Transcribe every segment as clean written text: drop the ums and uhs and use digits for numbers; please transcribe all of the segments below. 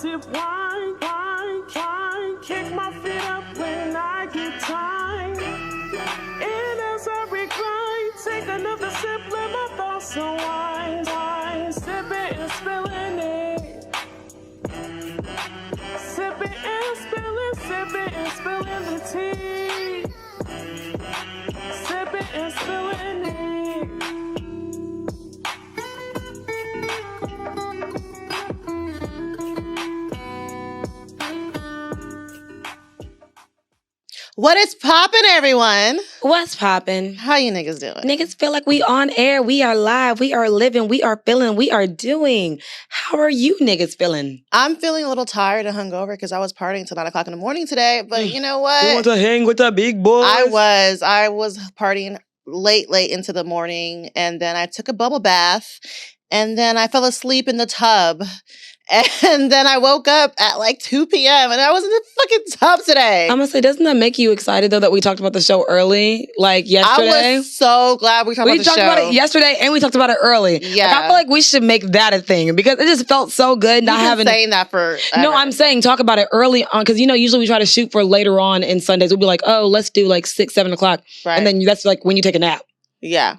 sip wine, kick my feet up when I get tired. And as I recline, take another sip, let my thoughts unwind. Sipping and spilling it. Sipping and spilling the tea. Sipping and spilling it. What is poppin', everyone? What's poppin'? How you niggas doing? Niggas feel like we on air. We are live. We are living. We are feeling. We are doing. How are you niggas feeling? I'm feeling a little tired and hungover because I was partying till 9 o'clock in the morning today. But you know what? You want to hang with the big boys? I was partying late into the morning, and then I took a bubble bath, and then I fell asleep in the tub. And then I woke up at like 2 p.m. and I was in the fucking tub today. I'm gonna say, doesn't that make you excited though that we talked about the show early? Like yesterday? I was so glad we talked about the show. We talked about it yesterday and we talked about it early. Yeah. Like, I feel like we should make that a thing because it just felt so good not having... saying that for... No, I'm saying talk about it early on because, you know, usually we try to shoot for later on in Sundays. We'll be like, oh, let's do like 6, 7 o'clock. Right. And then that's like when you take a nap. Yeah.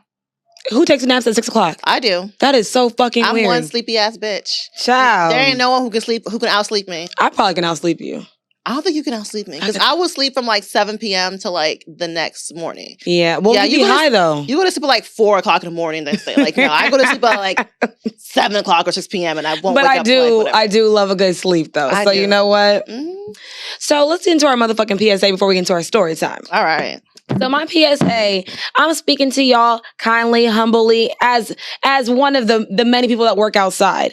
Who takes a nap at 6 o'clock? I do. That is so fucking weird. I'm one sleepy ass bitch. Child. There ain't no one who can outsleep me. I probably can outsleep you. I don't think you can outsleep me because I will sleep from like 7 p.m. to like the next morning. Yeah. Well, you be high though. You go to sleep at like 4 o'clock in the morning. They say like, no, I go to sleep at like 7 o'clock or 6 p.m. and I won't wake up. But I do love a good sleep though. So you know what? Mm-hmm. So let's get into our motherfucking PSA before we get into our story time. All right. So my PSA, I'm speaking to y'all kindly, humbly, as one of the many people that work outside.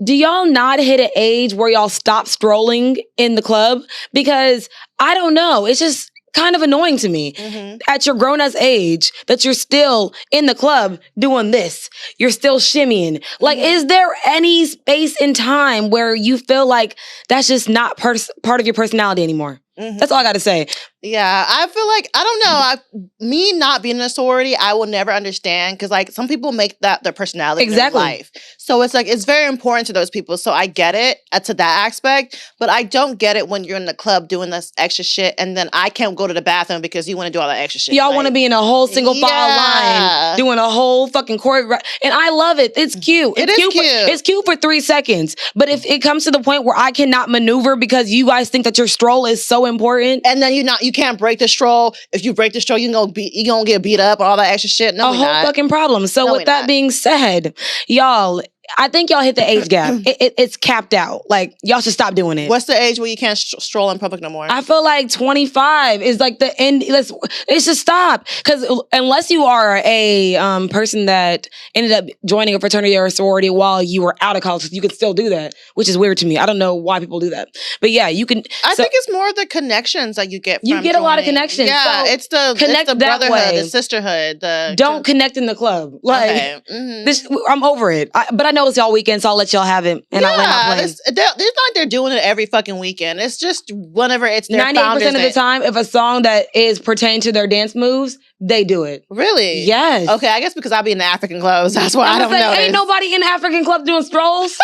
Do y'all not hit an age where y'all stop strolling in the club? Because I don't know, it's just kind of annoying to me at your grown-ass age that you're still in the club doing this. You're still shimmying. Like, is there any space in time where you feel like that's just not part of your personality anymore? That's all I got to say. Yeah, I feel like, I don't know, me not being in a sorority, I will never understand because like some people make that their personality in their life. So it's like, it's very important to those people. So I get it to that aspect, but I don't get it when you're in the club doing this extra shit and then I can't go to the bathroom because you want to do all that extra shit. Y'all want to be in a whole single file line doing a whole fucking choreograph. And I love it. It's cute. It's cute. It's cute for 3 seconds. But if it comes to the point where I cannot maneuver because you guys think that your stroll is so important. And then you can't break the stroll. If you break the stroll, you're gonna get beat up or all that extra shit. No, a whole fucking problem. So with that being said, y'all, I think y'all hit the age gap. It's capped out. Like, y'all should stop doing it. What's the age where you can't stroll in public no more? I feel like 25 is like the end. It should stop. Because unless you are a person that ended up joining a fraternity or a sorority while you were out of college, you could still do that, which is weird to me. I don't know why people do that. But yeah, you can. I think it's more the connections that you get from a lot of connections. Yeah, so it's the brotherhood, the sisterhood. Don't connect in the club. Like, I'm over it. But I know it's y'all weekend, so I'll let y'all have it. And I'll let my plane. It's not like they're doing it every fucking weekend. It's just whenever it's their 98% of the time, if a song that is pertaining to their dance moves, they do it. Really? Yes. Okay, I guess because I'll be in the African clubs. That's why I don't know. Ain't nobody in the African club doing strolls.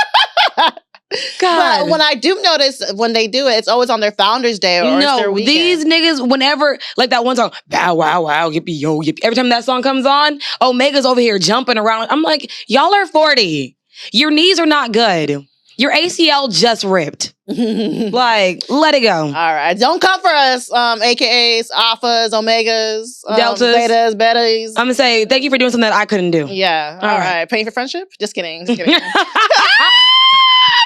God. But when I do notice when they do it, it's always on their Founders Day or it's their weekend. These niggas, whenever, like that one song, bow, wow, wow, yippee, yo, yippee. Every time that song comes on, Omega's over here jumping around. I'm like, y'all are 40. Your knees are not good. Your ACL just ripped. Like, let it go. All right. Don't come for us, AKAs, alphas, omegas, deltas, betas, betas. I'm going to say, thank you for doing something that I couldn't do. Yeah. All right. Paying for friendship? Just kidding. Just kidding. I'm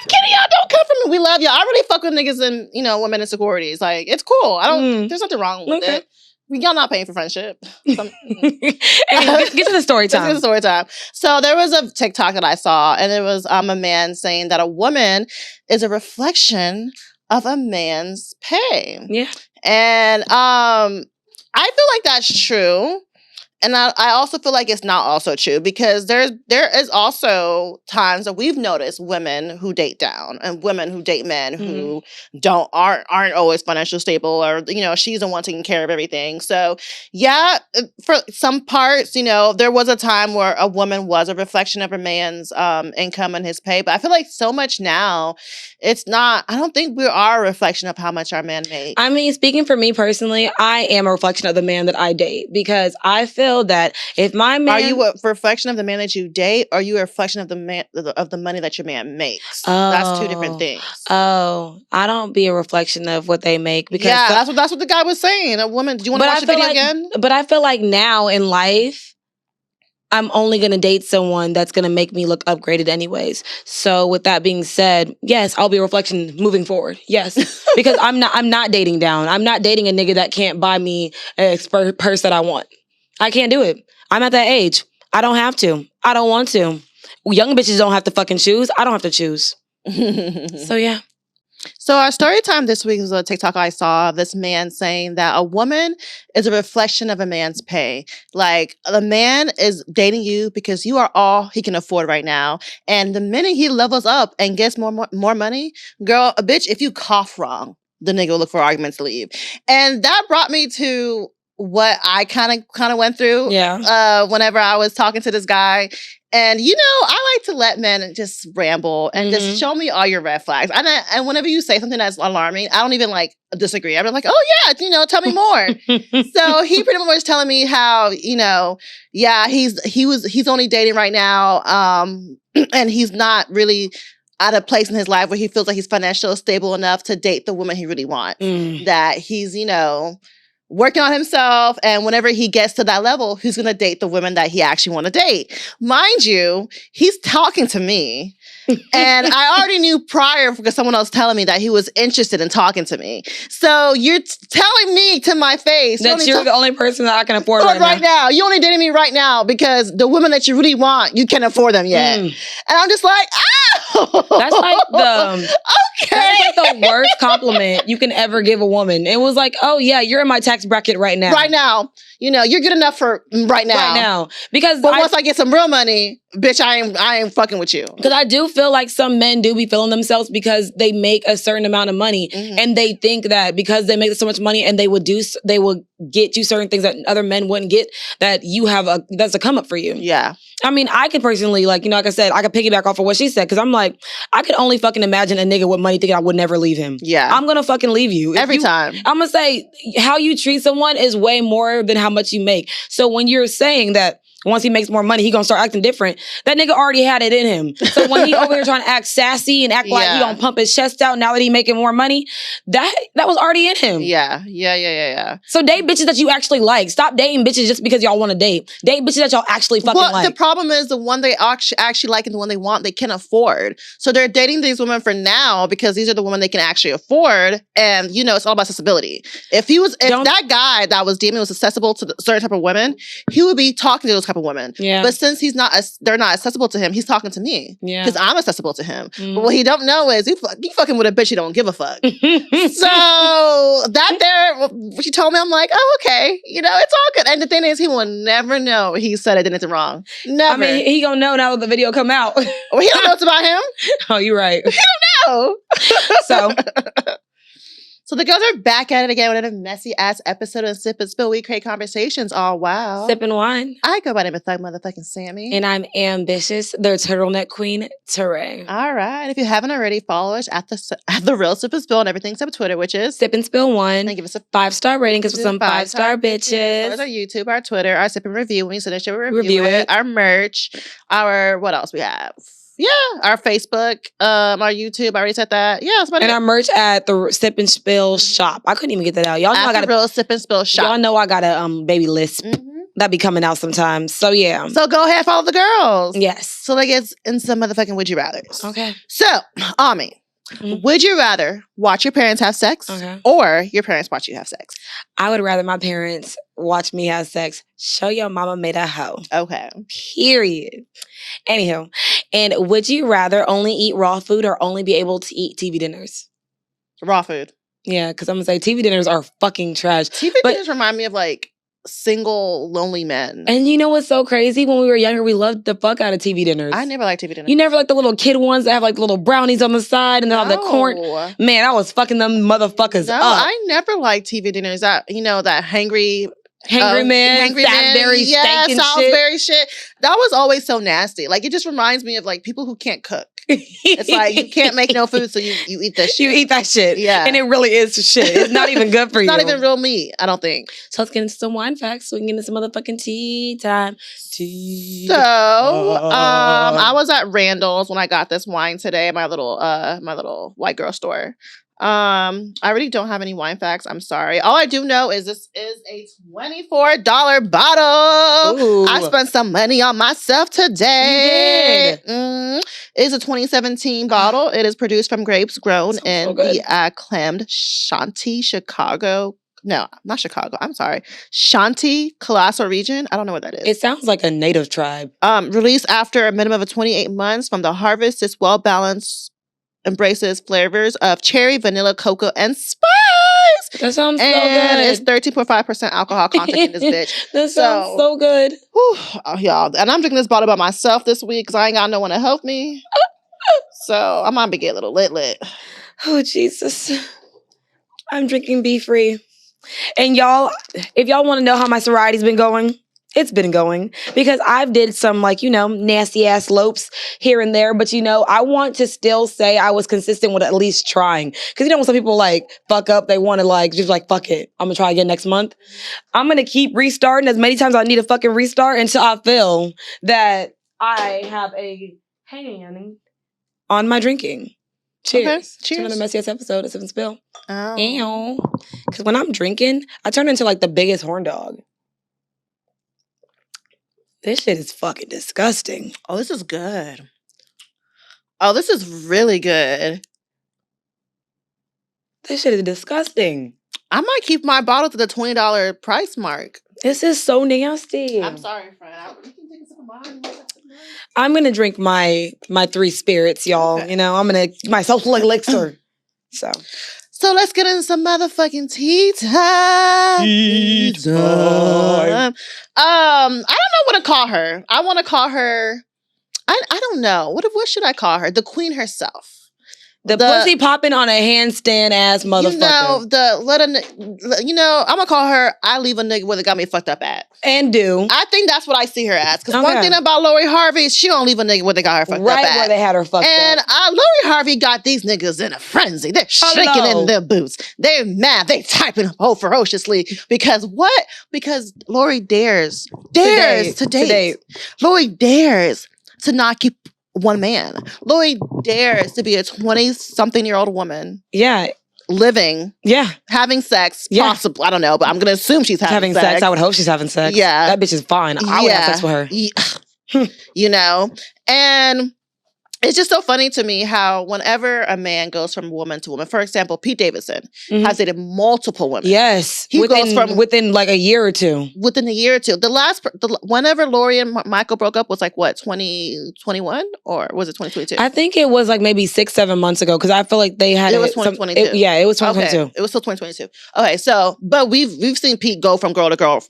kidding, y'all. Don't come for me. We love y'all. I really fuck with niggas and, women in sororities. Like, it's cool. There's nothing wrong with it. Y'all not paying for friendship. Anyway, get to the story time. Get to the story time. So there was a TikTok that I saw, and it was a man saying that a woman is a reflection of a man's pay. Yeah. And I feel like that's true. And I also feel like it's not also true because there is also times that we've noticed women who date down and women who date men who aren't always financially stable, or she's the one taking care of everything. So yeah, for some parts, there was a time where a woman was a reflection of a man's income and his pay, but I feel like so much now it's not. I don't think we are a reflection of how much our men make. I mean, speaking for me personally, I am a reflection of the man that I date, because I feel that if my man... Are you a reflection of the man that you date, or are you a reflection of the money that your man makes? That's two different things. Oh, I don't be a reflection of what they make, because that's what the guy was saying. A woman. Do you want to watch the video again? But I feel like now in life, I'm only going to date someone that's going to make me look upgraded anyways. So with that being said, yes, I'll be a reflection moving forward. Yes. Because I'm not dating down. I'm not dating a nigga that can't buy me a purse that I want. I can't do it. I'm at that age. I don't have to. I don't want to. Young bitches don't have to fucking choose. I don't have to choose. So yeah. So our story time this week was a TikTok I saw of this man saying that a woman is a reflection of a man's pay. Like, the man is dating you because you are all he can afford right now. And the minute he levels up and gets more money, girl, a bitch, if you cough wrong, the nigga will look for arguments to leave. And that brought me to what I kind of went through whenever I was talking to this guy. And, I like to let men just ramble and just show me all your red flags. And whenever you say something that's alarming, I don't even disagree. I'm like, oh yeah, tell me more. So he pretty much was telling me how, he's only dating right now. And he's not really at a place in his life where he feels like he's financially stable enough to date the woman he really wants. That he's, working on himself, and whenever he gets to that level, he's gonna date the women that he actually want to date. Mind you, he's talking to me, and I already knew prior because someone else telling me that he was interested in talking to me. So you're telling me to my face that you're the only person that I can afford right now. You only dating me right now because the women that you really want, you can't afford them yet. And I'm just like, that's like the okay. That is like the worst compliment you can ever give a woman. It was like, oh yeah, you're in my tax bracket right now. Right now. You're good enough for right now. Right now. Because once I get some real money, bitch, I ain't fucking with you. Because I do feel like some men do be feeling themselves because they make a certain amount of money, and they think that because they make so much money and they will get you certain things that other men wouldn't get, that that's a come up for you. Yeah. I mean, I could personally, like I said, I could piggyback off of what she said, because I'm like, I could only fucking imagine a nigga with money thinking I would never leave him. Yeah. I'm gonna fucking leave you. Every time. I'm gonna say, how you treat someone is way more than how much you make. So when you're saying that once he makes more money, he gonna start acting different, that nigga already had it in him. So when he over here trying to act sassy and act like he gonna pump his chest out now that he making more money, that was already in him. Yeah. So date bitches that you actually like. Stop dating bitches just because y'all want to date. Date bitches that y'all actually fucking like. The problem is the one they actually like and the one they want, they can afford. So they're dating these women for now because these are the women they can actually afford. And it's all about accessibility. If that guy that was dating was accessible to a certain type of women, he would be talking to those type of women. Yeah. But since they're not accessible to him, he's talking to me. Yeah. Because I'm accessible to him. But what he don't know is he fucking with a bitch he don't give a fuck. So she told me, I'm like, oh, okay. It's all good. And the thing is, he will never know he said anything wrong. Never. I mean, he gonna know now that the video come out. Well, he don't know it's about him. Oh, you're right. He don't know. So the girls are back at it again with a messy-ass episode of Sip and Spill. We create conversations. Oh, wow. Sipping wine. I go by the name of Thug Motherfucking Sammy. And I'm ambitious, the turtleneck queen, Teray. All right. If you haven't already, follow us at the Real Sip and Spill on everything except Twitter, which is Sip and Spill 1. And give us a 5-star rating because we're some 5-star bitches. Follow us our YouTube, our Twitter, our Sip and Review. When you send a show, we review it. Our merch, what else we have? Yeah, our Facebook, our YouTube. I already said that. Yeah, that's about and it. Our merch at the Sip and Spill shop. I couldn't even get that out. Y'all know I got a Real Sip and Spill shop. Y'all know I got a baby lisp. That be coming out sometimes. So yeah. So go ahead, follow the girls. Yes. So let's get into some motherfucking would you rathers. Okay. So, Ami, would you rather watch your parents have sex or your parents watch you have sex? I would rather my parents watch me have sex. Show your mama made a hoe. Okay. Period. Anywho, and would you rather only eat raw food or only be able to eat TV dinners? Raw food. Yeah, because I'm going to say TV dinners are fucking trash. TV dinners remind me of single, lonely men. And you know what's so crazy? When we were younger, we loved the fuck out of TV dinners. I never liked TV dinners. You never liked the little kid ones that have like little brownies on the side and they have the corn. Man, I was fucking them motherfuckers up. I never liked TV dinners. That that hangry man, Salisbury steak and Salisbury shit. That was always so nasty. Like, it just reminds me of like people who can't cook. It's like you can't make no food, so you eat that shit. You eat that shit. Yeah. And it really is shit. It's not even good for you. It's not even real meat, I don't think. So let's get into some wine facts so we can get into some motherfucking tea time. So, I was at Randall's when I got this wine today, my little white girl store. I really don't have any wine facts. I'm sorry. All I do know is this is a $24 bottle. Ooh. I spent some money on myself today. You did. It's a 2017 bottle. It is produced from grapes grown in the acclaimed Shanti, Chicago. No, not Chicago. I'm sorry. Shanti Colorism region. I don't know what that is. It sounds like a native tribe. Released after a minimum of 28 months from the harvest, this well-balanced embraces flavors of cherry, vanilla, cocoa, and spice. That sounds so good. And it's 13.5% alcohol content in this bitch. That sounds so good. Whew, y'all. And I'm drinking this bottle by myself this week because I ain't got no one to help me. So I'm gonna be getting a little lit. Oh, Jesus. I'm drinking Be Free. And y'all, if y'all want to know how my sorority's been going, it's been going because I've did some nasty ass lopes here and there. But I want to still say I was consistent with at least trying. Because when some people fuck up, they want to just fuck it. I'm going to try again next month. I'm going to keep restarting as many times as I need to fucking restart until I feel that I have a hand on my drinking. Cheers. Okay, cheers. To another messy ass episode of Sip and Spill. Oh. Because when I'm drinking, I turn into the biggest horn dog. This shit is fucking disgusting. Oh, this is good. Oh, this is really good. This shit is disgusting. I might keep my bottle to the $20 price mark. This is so nasty. I'm sorry, friend. You can take a sip of mine. I'm gonna drink my 3 spirits, y'all. Okay. I'm gonna my social elixir. So let's get into some motherfucking tea time. Tea time. I don't know what to call her. I want to call her. I don't know. What should I call her? The queen herself. The pussy popping on a handstand ass motherfucker. I'm gonna call her. I leave a nigga where they got me fucked up at. And do. I think that's what I see her as. Because one thing about Lori Harvey, she don't leave a nigga where they got her fucked up at. Right where they had her fucked up. And Lori Harvey got these niggas in a frenzy. They're shaking in their boots. They're mad. They typing ferociously. Because what? Because Lori dares to date. Lori dares to not keep one man. Lori dares to be a 20-something-year-old woman. Yeah. Living. Yeah. Having sex. Yeah. Possibly. I don't know, but I'm going to assume she's having sex. I would hope she's having sex. Yeah. That bitch is fine. I would have sex with her. And it's just so funny to me how whenever a man goes from woman to woman, for example, Pete Davidson has dated multiple women. Yes. He goes from within a year or two. Within a year or two. Whenever Lori and Michael broke up was 2021 or was it 2022? I think it was maybe 6-7 months ago because I feel like they had it was 2022. It was 2022. Okay. It was still 2022. Okay, so but we've seen Pete go from girl to girl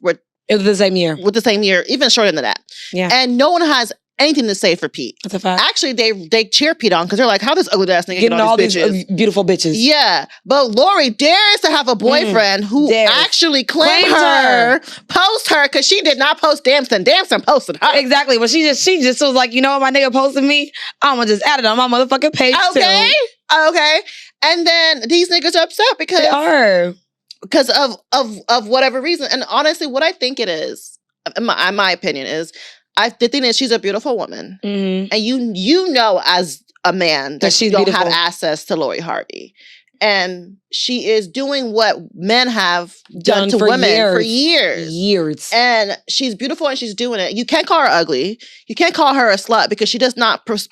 it was the same year. With the same year, even shorter than that. Yeah. And no one has anything to say for Pete. That's a fact. Actually, they cheer Pete on because they're like, how this ugly ass nigga get all these bitches? Beautiful bitches. Yeah. But Lori dares to have a boyfriend who actually claimed her, post her, because she did not post Damson. Damson posted her. Exactly. But she just was like, what my nigga posted me? I'm gonna just add it on my motherfucking page too. Okay. And then these niggas are upset because they are. Because of whatever reason. And honestly, what I think it is, in my opinion, is the thing is she's a beautiful woman. Mm-hmm. And you know as a man that she don't have access to Lori Harvey. And she is doing what men have done to women for years. And she's beautiful and she's doing it. You can't call her ugly. You can't call her a slut because she does not post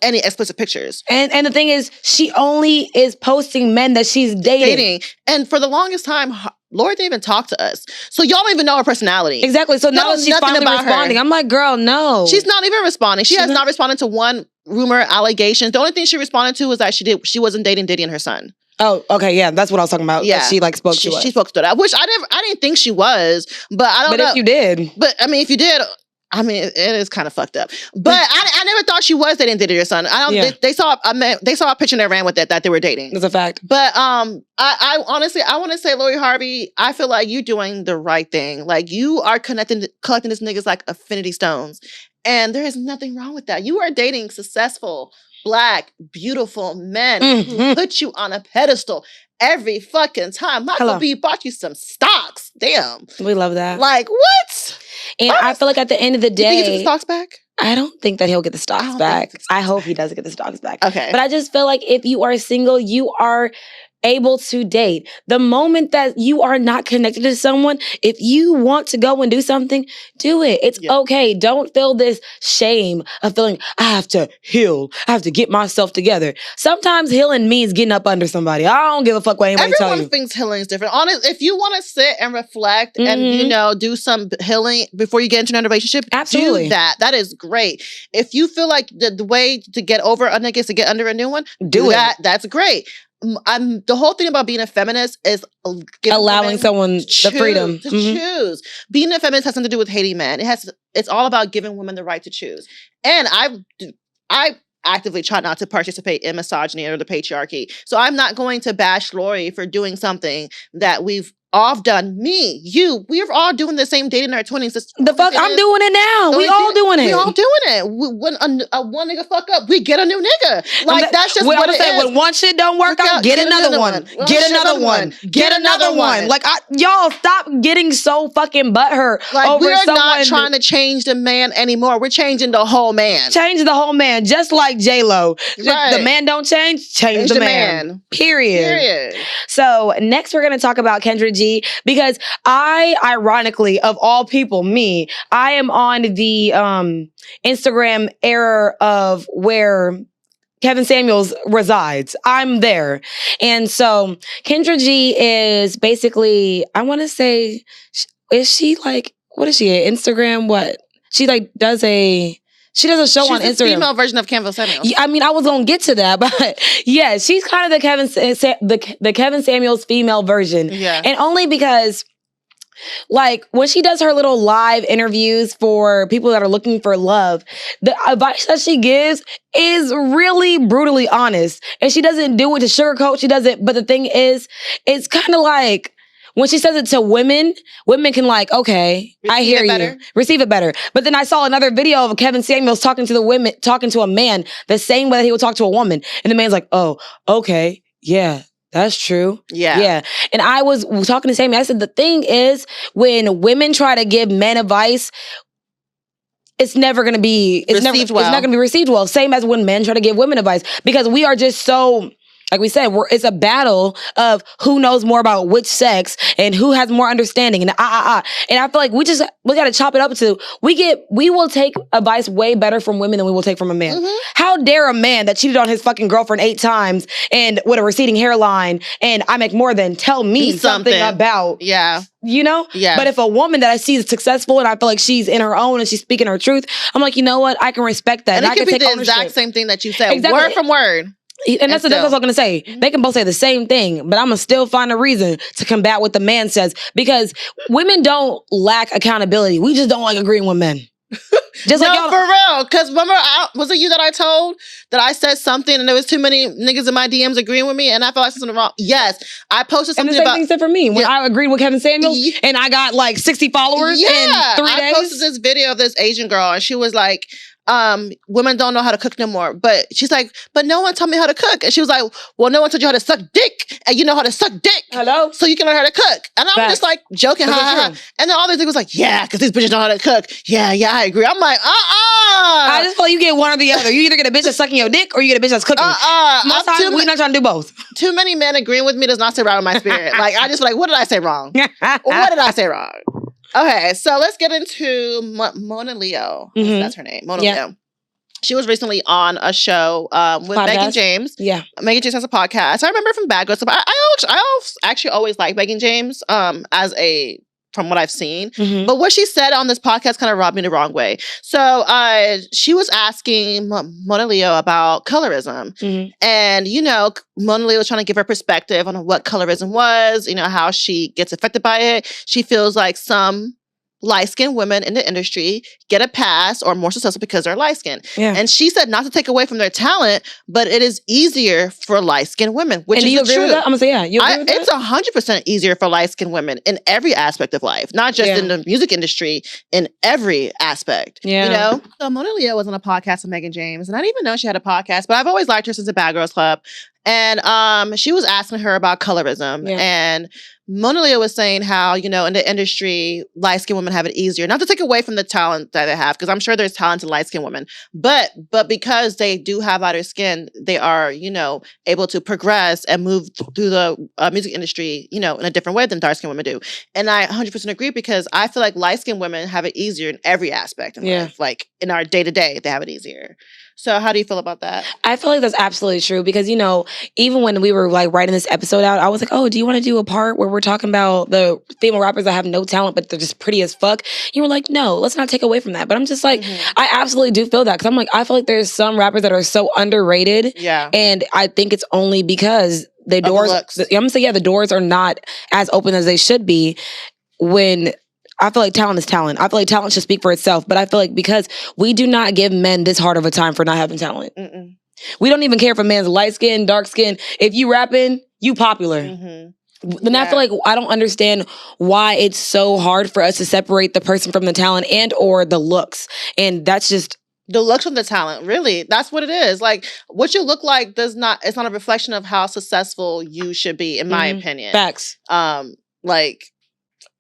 any explicit pictures. And the thing is, she only is posting men that she's dating. And for the longest time, Lori didn't even talk to us. So y'all don't even know her personality. Exactly. So now that she's finally responding, I'm like, girl, no. She's not even responding. She has not responded to one rumor, allegation. The only thing she responded to was that she wasn't dating Diddy and her son. Oh, okay, yeah, that's what I was talking about. Yeah. That she like spoke to us. She spoke to that, which I didn't think she was, but I don't know. But if you did. But I mean, if you did, I mean, it is kind of fucked up. But I never thought she was dating your son. I don't. Yeah. They saw a picture and they ran with it that they were dating. It's a fact. But I honestly, I want to say, Lori Harvey, I feel like you're doing the right thing. Like, you are collecting this niggas like affinity stones, and there is nothing wrong with that. You are dating successful, Black, beautiful men who put you on a pedestal every fucking time. Michael B bought you some stocks. Damn. We love that. Like, what? And I feel like at the end of the day, you think he took the stocks back? I don't think that he'll get the stocks back. I hope he does get the stocks back. Okay. But I just feel like if you are single, you are able to date. The moment that you are not connected to someone, if you want to go and do something, do it. It's okay. Don't feel this shame of feeling, I have to heal. I have to get myself together. Sometimes healing means getting up under somebody. I don't give a fuck what anybody tell you. Everyone thinks healing is different. Honestly, if you want to sit and reflect and, you know, do some healing before you get into a relationship, absolutely. Do that. That is great. If you feel like the way to get over a nigga is to get under a new one, do that. That's great. The whole thing about being a feminist is allowing someone the freedom to choose. Being a feminist has something to do with hating men. It's all about giving women the right to choose. And I actively try not to participate in misogyny or the patriarchy. So I'm not going to bash Lori for doing something that we've all done. Me, you, we're all doing the same dating in our 20s. The fuck, I'm doing it now. We all doing it. We all doing it. When one nigga fuck up, we get a new nigga. Like, that's just what it is. When one shit don't work out, get another one. Get another one. Get another one. Like, y'all stop getting so fucking butthurt. Like, we're not trying to change the man anymore. We're changing the whole man. Change the whole man, just like J-Lo. Right. The man don't change the man. Period. So next we're gonna talk about Kendra G, because I, ironically, of all people, I am on the Instagram era of where Kevin Samuels resides. I'm there. And so Kendra G is basically, I want to say, is she like, what is she, Instagram? What? She like does a show on Instagram. She's the female version of Kevin Samuels. I mean, I was gonna get to that, but yeah, she's kind of the Kevin Samuels female version. Yeah, and only because, like, when she does her little live interviews for people that are looking for love, the advice that she gives is really brutally honest, and she doesn't do it to sugarcoat. She doesn't. But the thing is, it's kind of like, when she says it to women can like, okay, I hear you. Receive it better. But then I saw another video of Kevin Samuels talking to a man the same way that he would talk to a woman. And the man's like, oh, okay, yeah, that's true. Yeah. And I was talking to Sammy. I said, the thing is, when women try to give men advice, it's never going to be received well. It's not going to be received well. Same as when men try to give women advice, because we are just so, like we said, it's a battle of who knows more about which sex and who has more understanding and And I feel like we got to chop it up to, we will take advice way better from women than we will take from a man. Mm-hmm. How dare a man that cheated on his fucking girlfriend 8 times and with a receding hairline and I make more than tell me something about. Yeah. You know? Yeah. But if a woman that I see is successful and I feel like she's in her own and she's speaking her truth, I'm like, you know what? I can respect that. And it I could can be take the ownership. exact same thing that you said. Exactly. Word from word. And that's what I was going to say. They can both say the same thing, but I'm going to still find a reason to combat what the man says, because women don't lack accountability. We just don't like agreeing with men. Just no, like for real. Because remember, was it you that I told that I said something and there was too many niggas in my DMs agreeing with me and I felt like something wrong? Yes. I posted something about... And the same thing said for me. When I agreed with Kevin Samuels and I got like 60 followers in 3 days. I posted this video of this Asian girl and she was like, women don't know how to cook no more. But she's like, but no one taught me how to cook. And she was like, well, no one taught you how to suck dick. And you know how to suck dick. Hello? So you can learn how to cook. And I'm just like joking. And then all these niggas was like, yeah, because these bitches know how to cook. Yeah, I agree. I'm like, I just feel like you get one or the other. You either get a bitch that's sucking your dick or you get a bitch that's cooking. Most times we're not trying to do both. Too many men agreeing with me does not sit right with my spirit. Like, I just feel like, what did I say wrong? What did I say wrong? Okay, so let's get into Mona Leo. Mm-hmm. That's her name. Mona Leo. She was recently on a show with Megan James. Yeah. Megan James has a podcast. I remember from Bad Girls. I actually always liked Megan James as a from what I've seen. Mhm. But what she said on this podcast kind of rubbed me the wrong way. So she was asking Mona Leo about colorism. Mhm. And, Mona Leo was trying to give her perspective on what colorism was, how she gets affected by it. She feels like some light-skinned women in the industry get a pass or more successful because they're light-skinned. Yeah. And she said not to take away from their talent, but it is easier for light-skinned women, which And do is you the agree with truth. that? I'm gonna say, yeah. You agree with that? It's 100% easier for light-skinned women in every aspect of life, not just in the music industry, in every aspect. Yeah. So Mona Leo was on a podcast with Megan James, and I didn't even know she had a podcast, but I've always liked her since the Bad Girls Club. And she was asking her about colorism. Yeah. And Mona Leo was saying how, in the industry, light-skinned women have it easier. Not to take away from the talent that they have, because I'm sure there's talented light-skinned women. But because they do have lighter skin, they are, able to progress and move through the music industry, in a different way than dark-skinned women do. And I 100% agree, because I feel like light-skinned women have it easier in every aspect in life. Like in our day-to-day, they have it easier. So how do you feel about that? I feel like that's absolutely true because, even when we were like writing this episode out, I was like, oh, do you want to do a part where we're talking about the female rappers that have no talent, but they're just pretty as fuck? You were like, no, let's not take away from that. But I'm just like, I absolutely do feel that because I'm like, I feel like there's some rappers that are so underrated. Yeah. And I think it's only because the doors, I'm going to say, the doors are not as open as they should be when... I feel like talent is talent. I feel like talent should speak for itself. But I feel like because we do not give men this hard of a time for not having talent. Mm-mm. We don't even care if a man's light skin, dark skin. If you rapping, you popular. Then I feel like I don't understand why it's so hard for us to separate the person from the talent and or the looks. And that's just... The looks from the talent, really. That's what it is. Like, what you look like it's not a reflection of how successful you should be, in my opinion. Facts.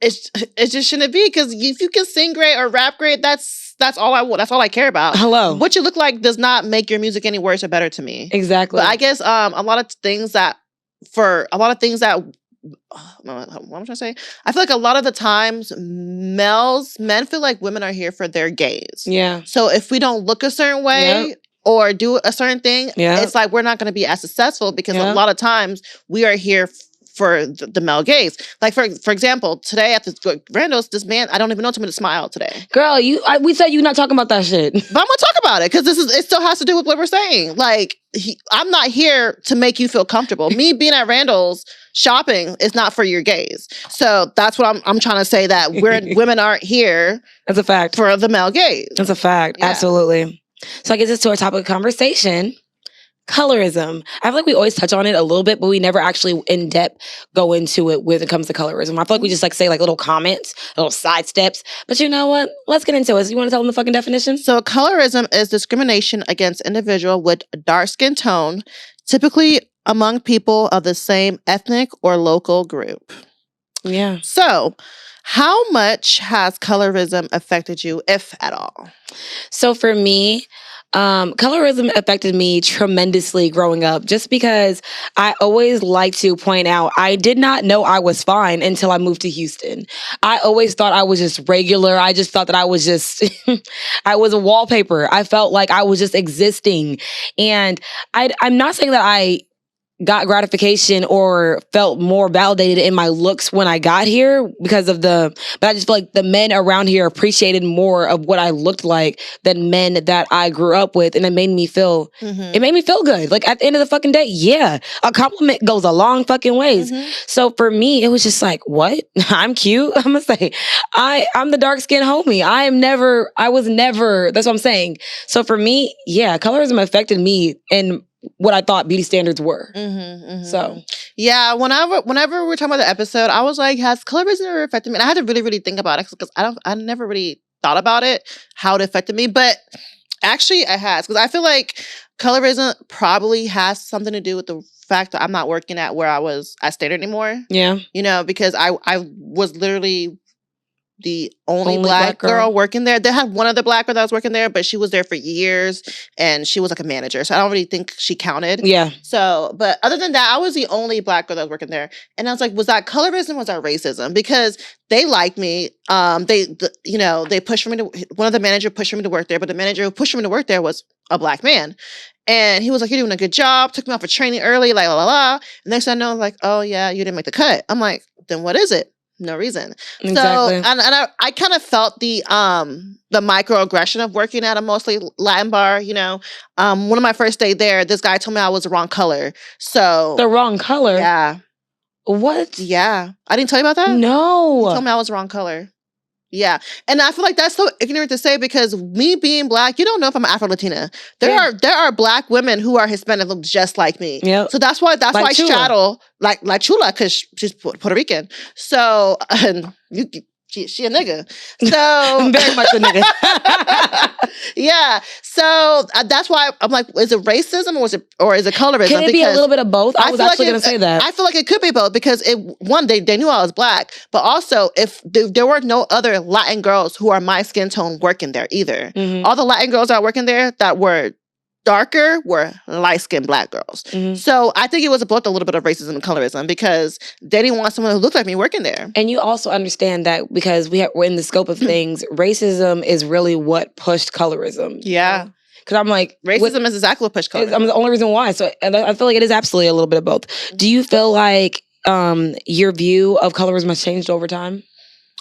It just shouldn't be, because if you can sing great or rap great, that's all I want. That's all I care about. Hello. What you look like does not make your music any worse or better to me. Exactly. But I guess what am I trying to say? I feel like a lot of the times men feel like women are here for their gaze. Yeah. So if we don't look a certain way or do a certain thing, it's like we're not going to be as successful, because a lot of times we are here for the male gaze. Like for example, today at the Randall's, this man, I don't even know, told me to smile today. Girl, we said you're not talking about that shit. But I'm gonna talk about it, because it still has to do with what we're saying. Like, I'm not here to make you feel comfortable. Me being at Randall's shopping is not for your gaze. So that's what I'm trying to say, that women aren't here. That's a fact. For the male gaze. That's a fact. Yeah. Absolutely. So I guess it's to our topic of conversation. Colorism. I feel like we always touch on it a little bit, but we never actually in depth go into it when it comes to colorism. I feel like we just say little comments, little side steps. But you know what? Let's get into it. So you want to tell them the fucking definition? So colorism is discrimination against individual with a dark skin tone, typically among people of the same ethnic or local group. Yeah. So how much has colorism affected you, if at all? So for me, colorism affected me tremendously growing up, just because I always like to point out I did not know I was fine until I moved to Houston. I always thought I was just regular. I just thought that I was just, I was a wallpaper. I felt like I was just existing. And I'm not saying that I got gratification or felt more validated in my looks when I got here but I just feel like the men around here appreciated more of what I looked like than men that I grew up with. And it made me feel, good. Like at the end of the fucking day, a compliment goes a long fucking ways. So for me, it was just like, what? I'm cute. I'm gonna say, I'm the dark skinned homie. I was never, that's what I'm saying. So for me, colorism affected me and what I thought beauty standards were. So yeah, whenever we're talking about the episode, I was like, has colorism ever affected me? And I had to really, really think about it, because I never really thought about it, how it affected me. But actually it has, because I feel like colorism probably has something to do with the fact that I'm not working at where I was at Standard anymore. Yeah. Because I was literally the only black girl working there. They had one other black girl that was working there, but she was there for years and she was like a manager. So I don't really think she counted. Yeah. So, but other than that, I was the only black girl that was working there. And I was like, was that colorism? Was that racism? Because they liked me. They pushed for me to, one of the manager pushed for me to work there, but the manager who pushed for me to work there was a black man. And he was like, you're doing a good job. Took me off for training early, like, la, la, la. And next thing I know, I'm like, oh yeah, you didn't make the cut. I'm like, then what is it? no reason. Exactly. So, and I kind of felt the microaggression of working at a mostly Latin bar. You know, one of my first day there, this guy told me I was the wrong color. So The wrong color? Yeah. What? Yeah. I didn't tell you about that? No. He told me I was the wrong color. Yeah. And I feel like that's so ignorant to say because me being Black, you don't know if I'm Afro-Latina. There are Black women who are Hispanic look just like me. Yep. So that's why Like Chula. Shadow, like Chula, because she's Puerto Rican. So, and she a nigga. So very much a nigga. Yeah. So that's why I'm like, is it racism or is it colorism? Can it be a little bit of both? I was actually going to say that. I feel like it could be both because they knew I was Black, but also if there were no other Latin girls who are my skin tone working there either. Mm-hmm. All the Latin girls that are working there that were darker were light-skinned Black girls. Mm-hmm. So I think it was both a little bit of racism and colorism because they didn't want someone who looked like me working there. And you also understand that because we're in the scope of things, racism is really what pushed colorism. Yeah. Because I'm like... Racism is exactly what pushed colorism. I'm the only reason why. So and I feel like it is absolutely a little bit of both. Do you feel like your view of colorism has changed over time?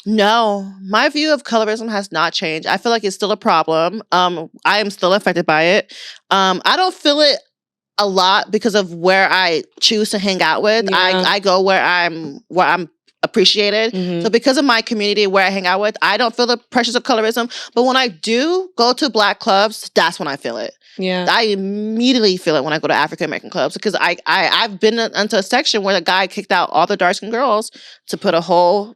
No, my view of colorism has not changed. I feel like it's still a problem. I am still affected by it. I don't feel it a lot because of where I choose to hang out with. Yeah. I go where I'm appreciated. Mm-hmm. So because of my community where I hang out with, I don't feel the pressures of colorism. But when I do go to Black clubs, that's when I feel it. Yeah, I immediately feel it when I go to African American clubs because I've been into a section where the guy kicked out all the dark-skinned girls to put a whole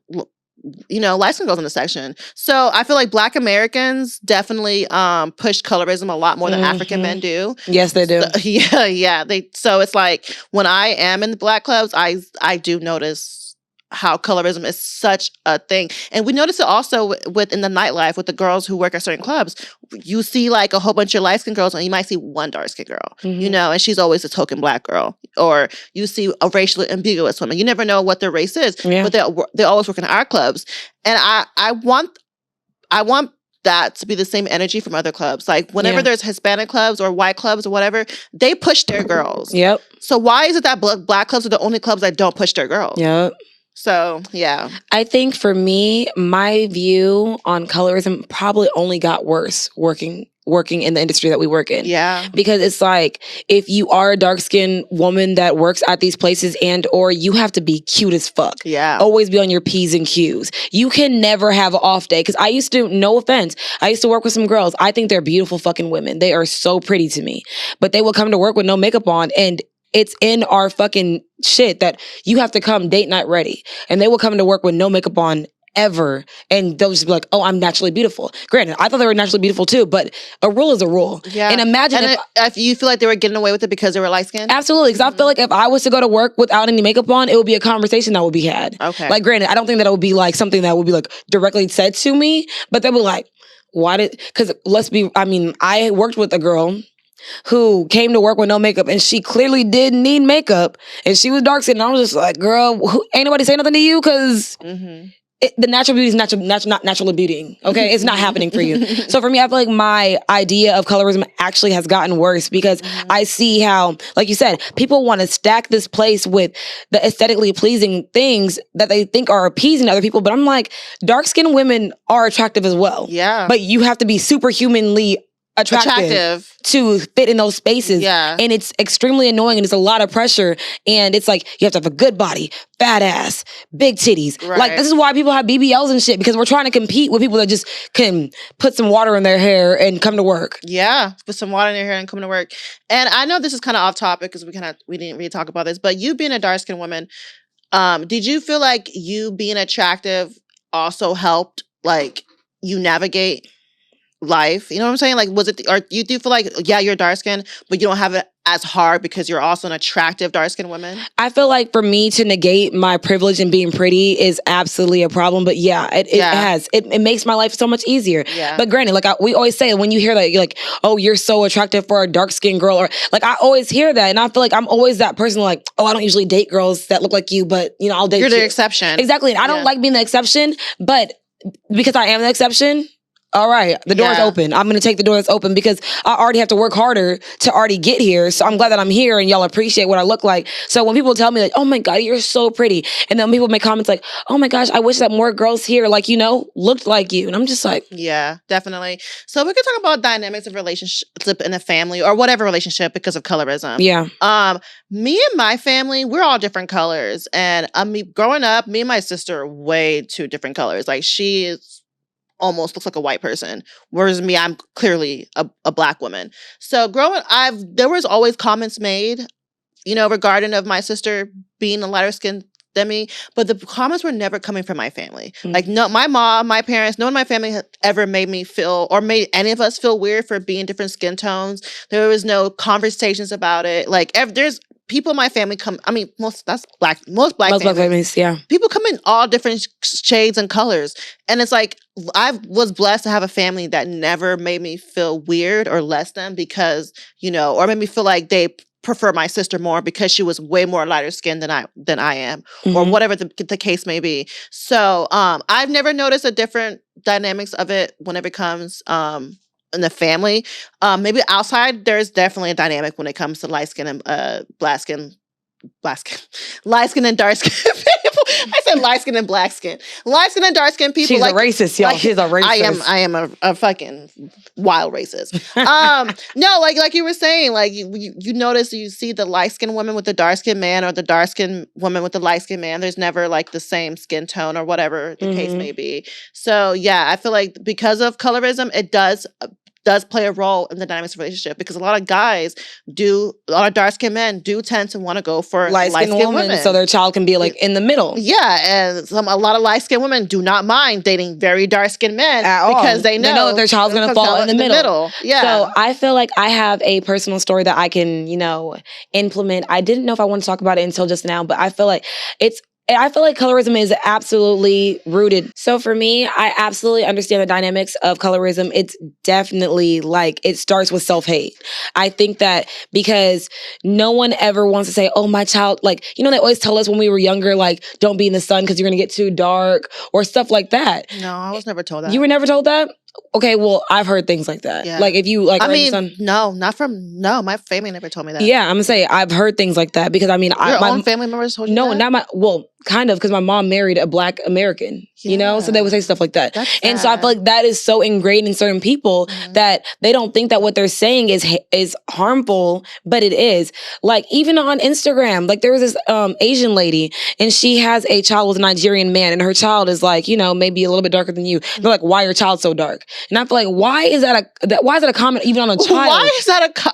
light-skinned girls in the section. So I feel like Black Americans definitely push colorism a lot more than African men do. Yes, they do. So, yeah. So it's like when I am in the Black clubs, I do notice how colorism is such a thing. And we notice it also with in the nightlife with the girls who work at certain clubs. You see like a whole bunch of light-skinned girls and you might see one dark-skinned girl, and she's always a token Black girl. Or you see a racially ambiguous woman. You never know what their race is, but they're always working at our clubs. And I want that to be the same energy from other clubs. Like whenever there's Hispanic clubs or white clubs or whatever, they push their girls. Yep. So why is it that Black clubs are the only clubs that don't push their girls? Yep. So, yeah. I think for me, my view on colorism probably only got worse working in the industry that we work in. Yeah. Because it's like, if you are a dark-skinned woman that works at these places or you have to be cute as fuck. Yeah. Always be on your P's and Q's. You can never have an off day. Because I used to, no offense, I used to work with some girls. I think they're beautiful fucking women. They are so pretty to me. But they will come to work with no makeup on and it's in our fucking shit that you have to come date night ready. And they will come to work with no makeup on ever. And they'll just be like, oh, I'm naturally beautiful. Granted, I thought they were naturally beautiful too, but a rule is a rule. Yeah. And imagine if you feel like they were getting away with it because they were light skinned? Absolutely. Because I feel like if I was to go to work without any makeup on, it would be a conversation that would be had. Okay. Like, granted, I don't think that it would be like something that would be like directly said to me, but they were like, because I worked with a girl who came to work with no makeup and she clearly did need makeup and she was dark skinned and I was just like, girl, ain't nobody say nothing to you because the natural beauty is not natural beauty. Okay, it's not happening for you. So for me, I feel like my idea of colorism actually has gotten worse because I see how, like you said, people want to stack this place with the aesthetically pleasing things that they think are appeasing to other people. But I'm like, dark skinned women are attractive as well. Yeah, but you have to be superhumanly attractive to fit in those spaces. Yeah. And it's extremely annoying and it's a lot of pressure. And it's like, you have to have a good body, fat ass, big titties. Right. Like, this is why people have BBLs and shit, because we're trying to compete with people that just can put some water in their hair and come to work. Yeah, put some water in their hair and come to work. And I know this is kind of off topic because we didn't really talk about this, but you being a dark-skinned woman, did you feel like you being attractive also helped, like, you navigate life? You know what I'm saying? Like, was it, or you do feel like, yeah, you're dark skinned, but you don't have it as hard because you're also an attractive dark skinned woman? I feel like for me to negate my privilege and being pretty is absolutely a problem. But yeah, it makes my life so much easier. Yeah. But granted, like we always say, when you hear that, you're like, oh, you're so attractive for a dark skinned girl, or like I always hear that, and I feel like I'm always that person like, oh, I don't usually date girls that look like you, but I'll date you. You're the exception. Exactly. And I don't like being the exception, but because I am the exception, all right, the door's open. I'm going to take the door that's open because I already have to work harder to already get here. So I'm glad that I'm here and y'all appreciate what I look like. So when people tell me like, oh my God, you're so pretty. And then people make comments like, oh my gosh, I wish that more girls here, like, you know, looked like you. And I'm just like. Yeah, definitely. So we could talk about dynamics of relationship in a family or whatever relationship because of colorism. Yeah. Me and my family, we're all different colors. And growing up, me and my sister are way too different colors. Like she is almost looks like a white person. Whereas me, I'm clearly a black woman. So there was always comments made, you know, regarding of my sister being a lighter skin than me, but the comments were never coming from my family. Mm-hmm. Like no, my mom, my parents, no one in my family had ever made me feel or made any of us feel weird for being different skin tones. There was no conversations about it. Like there's people in my family most black families, yeah. People come in all different shades and colors. And it's like, I was blessed to have a family that never made me feel weird or less than because, you know, or made me feel like they prefer my sister more because she was way more lighter skinned than I am, mm-hmm. or whatever the case may be. So I've never noticed a different dynamics of it whenever it comes in the family. Maybe outside, there's definitely a dynamic when it comes to light skin and light skin and dark skin people. I said light skin and black skin. Light skin and dark skin people. She's a racist, y'all. She's a racist. I am a fucking wild racist. No, like you were saying, like you notice, you see the light skinned woman with the dark skinned man or the dark skinned woman with the light skinned man. There's never like the same skin tone or whatever the case may be. So yeah, I feel like because of colorism, it does play a role in the dynamics of relationship because a lot of dark-skinned men do tend to want to go for light-skinned women. So their child can be like in the middle. Yeah, and a lot of light-skinned women do not mind dating very dark-skinned men because they know that their child's going to fall in the middle. Yeah. So I feel like I have a personal story that I can, you know, implement. I didn't know if I want to talk about it until just now, but I feel like colorism is absolutely rooted. So for me, I absolutely understand the dynamics of colorism. It's definitely like, it starts with self-hate. I think that because no one ever wants to say, oh, my child, like, you know, they always tell us when we were younger, like, don't be in the sun because you're going to get too dark or stuff like that. No, I was never told that. You were never told that? Okay, well, I've heard things like that. Yeah. Like if you like, no, my family never told me that. Yeah, I'm gonna say I've heard things like that because my own family members told you that? No, not my. Well, kind of, because my mom married a Black American. Yeah. You know, so they would say stuff like that. And so I feel like that is so ingrained in certain people that they don't think that what they're saying is harmful, but it is. Like even on Instagram, like there was this Asian lady, and she has a child with a Nigerian man, and her child is like, you know, maybe a little bit darker than you. And they're like, why your child so dark? And I feel like, why is that a comment even on a child?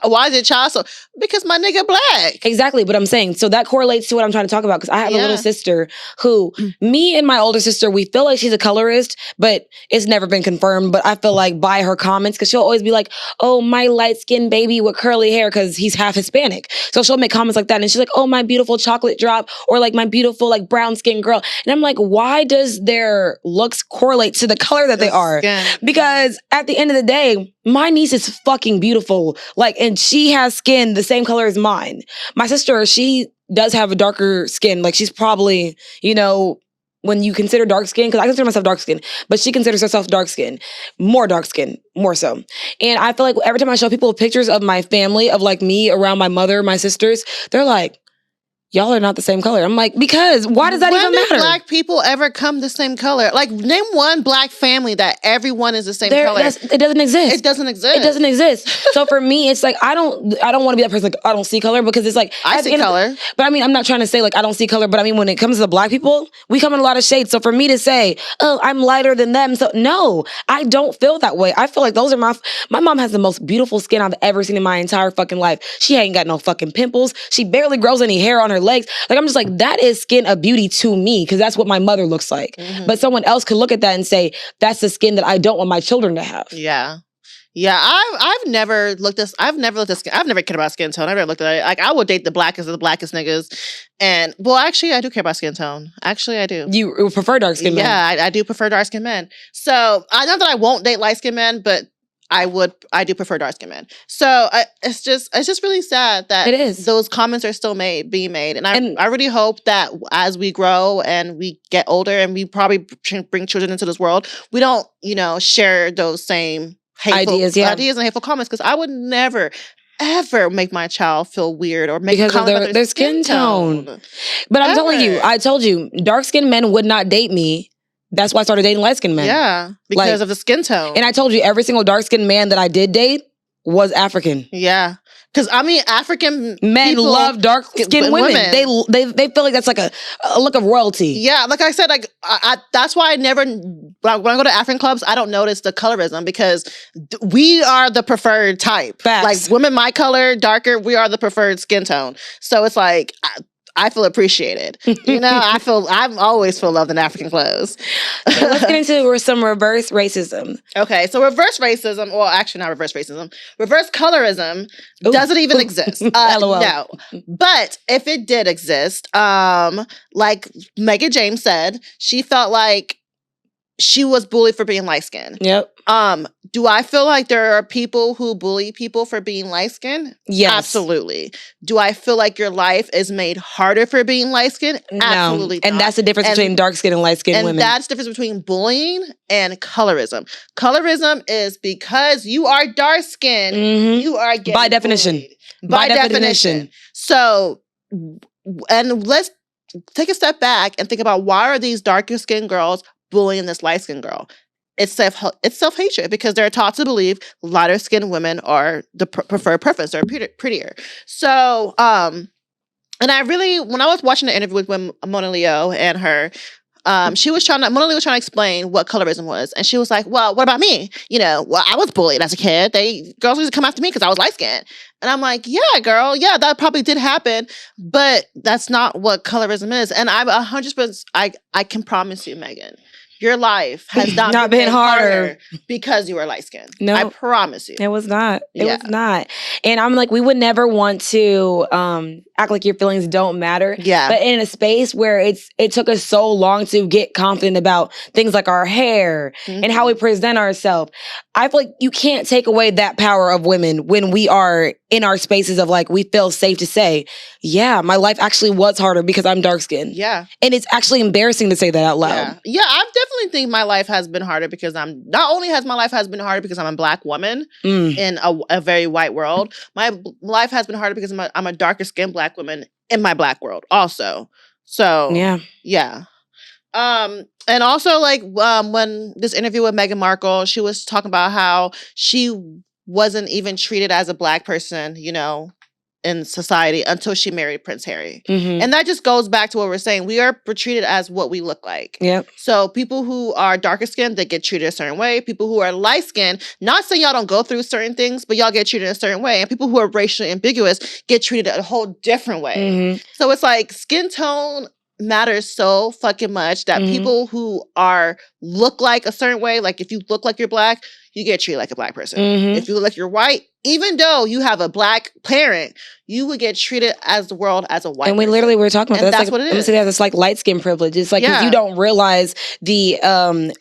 Why is it child so? Because my nigga black. Exactly, but I'm saying, so that correlates to what I'm trying to talk about, because I have a little sister who, me and my older sister, we feel like she's a colorist, but it's never been confirmed. But I feel like by her comments, because she'll always be like, oh, my light-skinned baby with curly hair, because he's half Hispanic. So she'll make comments like that, and she's like, oh, my beautiful chocolate drop, or like my beautiful like brown-skinned girl. And I'm like, why does their looks correlate to the color that they are? Because at the end of the day, my niece is fucking beautiful. Like, and she has skin the same color as mine. My sister, she does have a darker skin. Like, she's probably, you know, when you consider dark skin, because I consider myself dark skin, but she considers herself dark skin, more so. And I feel like every time I show people pictures of my family, of like me around my mother, my sisters, they're like, y'all are not the same color. I'm like, because why does that even matter? When do black people ever come the same color? Like, name one black family that everyone is the same color. It doesn't exist. It doesn't exist. It doesn't exist. So for me, it's like, I don't want to be that person like, I don't see color, because it's like, I see color. But I mean, I'm not trying to say like I don't see color, but I mean, when it comes to the black people, we come in a lot of shades. So for me to say, oh, I'm lighter than them. So no, I don't feel that way. I feel like those are my mom has the most beautiful skin I've ever seen in my entire fucking life. She ain't got no fucking pimples. She barely grows any hair on her legs. Like, I'm just like, that is skin of beauty to me, because that's what my mother looks like. But someone else could look at that and say, that's the skin that I don't want my children to have. Yeah. Yeah, I've never looked at skin. I've never cared about skin tone. I've never looked at it. Like, I would date the blackest of the blackest niggas. And, well, actually, I do care about skin tone. Actually, I do. You prefer dark skin men? Yeah, I do prefer dark skin men. So, not that I won't date light skin men, but I do prefer dark skinned men. So it's just really sad that It is. those comments are still being made. And I really hope that as we grow and we get older and we probably bring children into this world, we don't, share those same hateful ideas and hateful comments, because I would never ever make my child feel weird or make because of their skin tone. But I'm telling you, I told you, dark skinned men would not date me. That's why I started dating light-skinned men. Yeah, because of the skin tone. And I told you, every single dark-skinned man that I did date was African. Yeah. Because, African men love dark-skinned women. They feel like that's like a look of royalty. Yeah, like I said, like that's why I never, when I go to African clubs, I don't notice the colorism, because we are the preferred type. Facts. Like women my color, darker, we are the preferred skin tone. So it's like, I feel appreciated. I'm always feel loved in African clothes. So let's get into some reverse racism. Okay, so reverse racism, well, actually not reverse racism, reverse colorism doesn't even exist. LOL. No. But if it did exist, like Megan James said, she felt like she was bullied for being light-skinned. Yep. Do I feel like there are people who bully people for being light-skinned? Yes. Absolutely. Do I feel like your life is made harder for being light-skinned? No. Absolutely not. And that's the difference between dark-skinned and light-skinned women. And that's the difference between bullying and colorism. Colorism is because you are dark-skinned, you are getting by definition. Bullied. By definition. So, and let's take a step back and think about, why are these darker-skinned girls bullying this light-skinned girl? It's self-hatred, because they're taught to believe lighter-skinned women are the preferred preference, or prettier. So, and I really, when I was watching the interview with Mona Leo and her, Mona Leo was trying to explain what colorism was. And she was like, well, what about me? Well, I was bullied as a kid. Girls used to come after me because I was light-skinned. And I'm like, yeah, girl, yeah, that probably did happen, but that's not what colorism is. And I'm 100%, I can promise you, Megan, your life has not been harder because you are light-skinned. No. I promise you. It was not. It was not. And I'm like, we would never want to act like your feelings don't matter. Yeah. But in a space where it took us so long to get confident about things like our hair and how we present ourselves, I feel like you can't take away that power of women when we are in our spaces of like, we feel safe to say, yeah, my life actually was harder because I'm dark-skinned. Yeah. And it's actually embarrassing to say that out loud. Yeah, I definitely think my life has been harder because not only has my life has been harder because I'm a Black woman in a very white world, my life has been harder because I'm a darker skinned Black woman in my Black world also. So yeah. And also, like, when this interview with Meghan Markle, she was talking about how she wasn't even treated as a Black person, in society until she married Prince Harry. And that just goes back to what we're saying. We're treated as what we look like. Yep. So people who are darker skinned, they get treated a certain way. People who are light skinned, not saying y'all don't go through certain things, but y'all get treated a certain way. And people who are racially ambiguous get treated a whole different way. So it's like skin tone matters so fucking much that people who look like a certain way, like if you look like you're Black, you get treated like a Black person. If you look like you're white, even though you have a Black parent, you would get treated as the world as a white And we person. literally were talking about that. That's what it is. I'm saying that's like light skin privilege. It's like if you don't realize the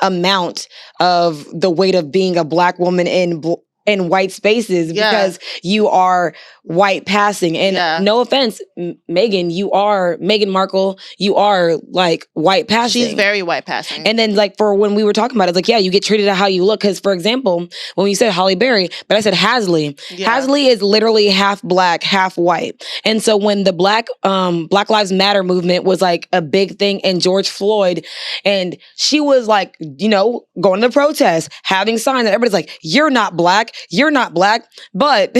amount of the weight of being a Black woman in white spaces because you are white passing. And no offense, Meghan Markle, you are like white passing. She's very white passing. And then like for when we were talking about it, it's like, yeah, you get treated how you look. Because for example, when you said Halle Berry, but I said Hasley. Hasley is literally half Black, half white. And so when the Black Lives Matter movement was like a big thing in George Floyd, and she was like, going to the protest, having signs, and everybody's like, you're not Black. You're not Black, but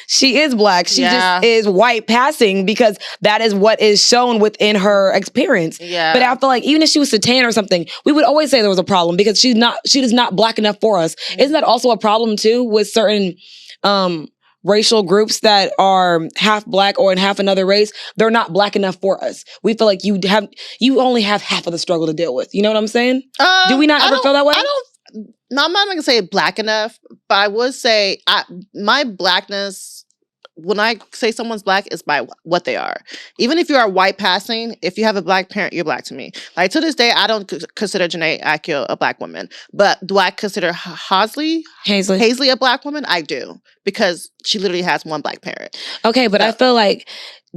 she is Black. She just is white passing because that is what is shown within her experience. Yeah. But I feel like even if she was Satan or something, we would always say there was a problem because she is not Black enough for us. Isn't that also a problem too with certain racial groups that are half Black or in half another race? They're not Black enough for us. We feel like you only have half of the struggle to deal with. You know what I'm saying? Do we not ever feel that way? No, I'm not going to say Black enough, but I would say my Blackness when I say someone's black, it's by what they are. Even if you are white passing, if you have a black parent, you're black to me. Like to this day, I don't consider Janae Aiko a black woman. But do I consider Hazley a black woman? I do, because she literally has one black parent. Okay, but I feel like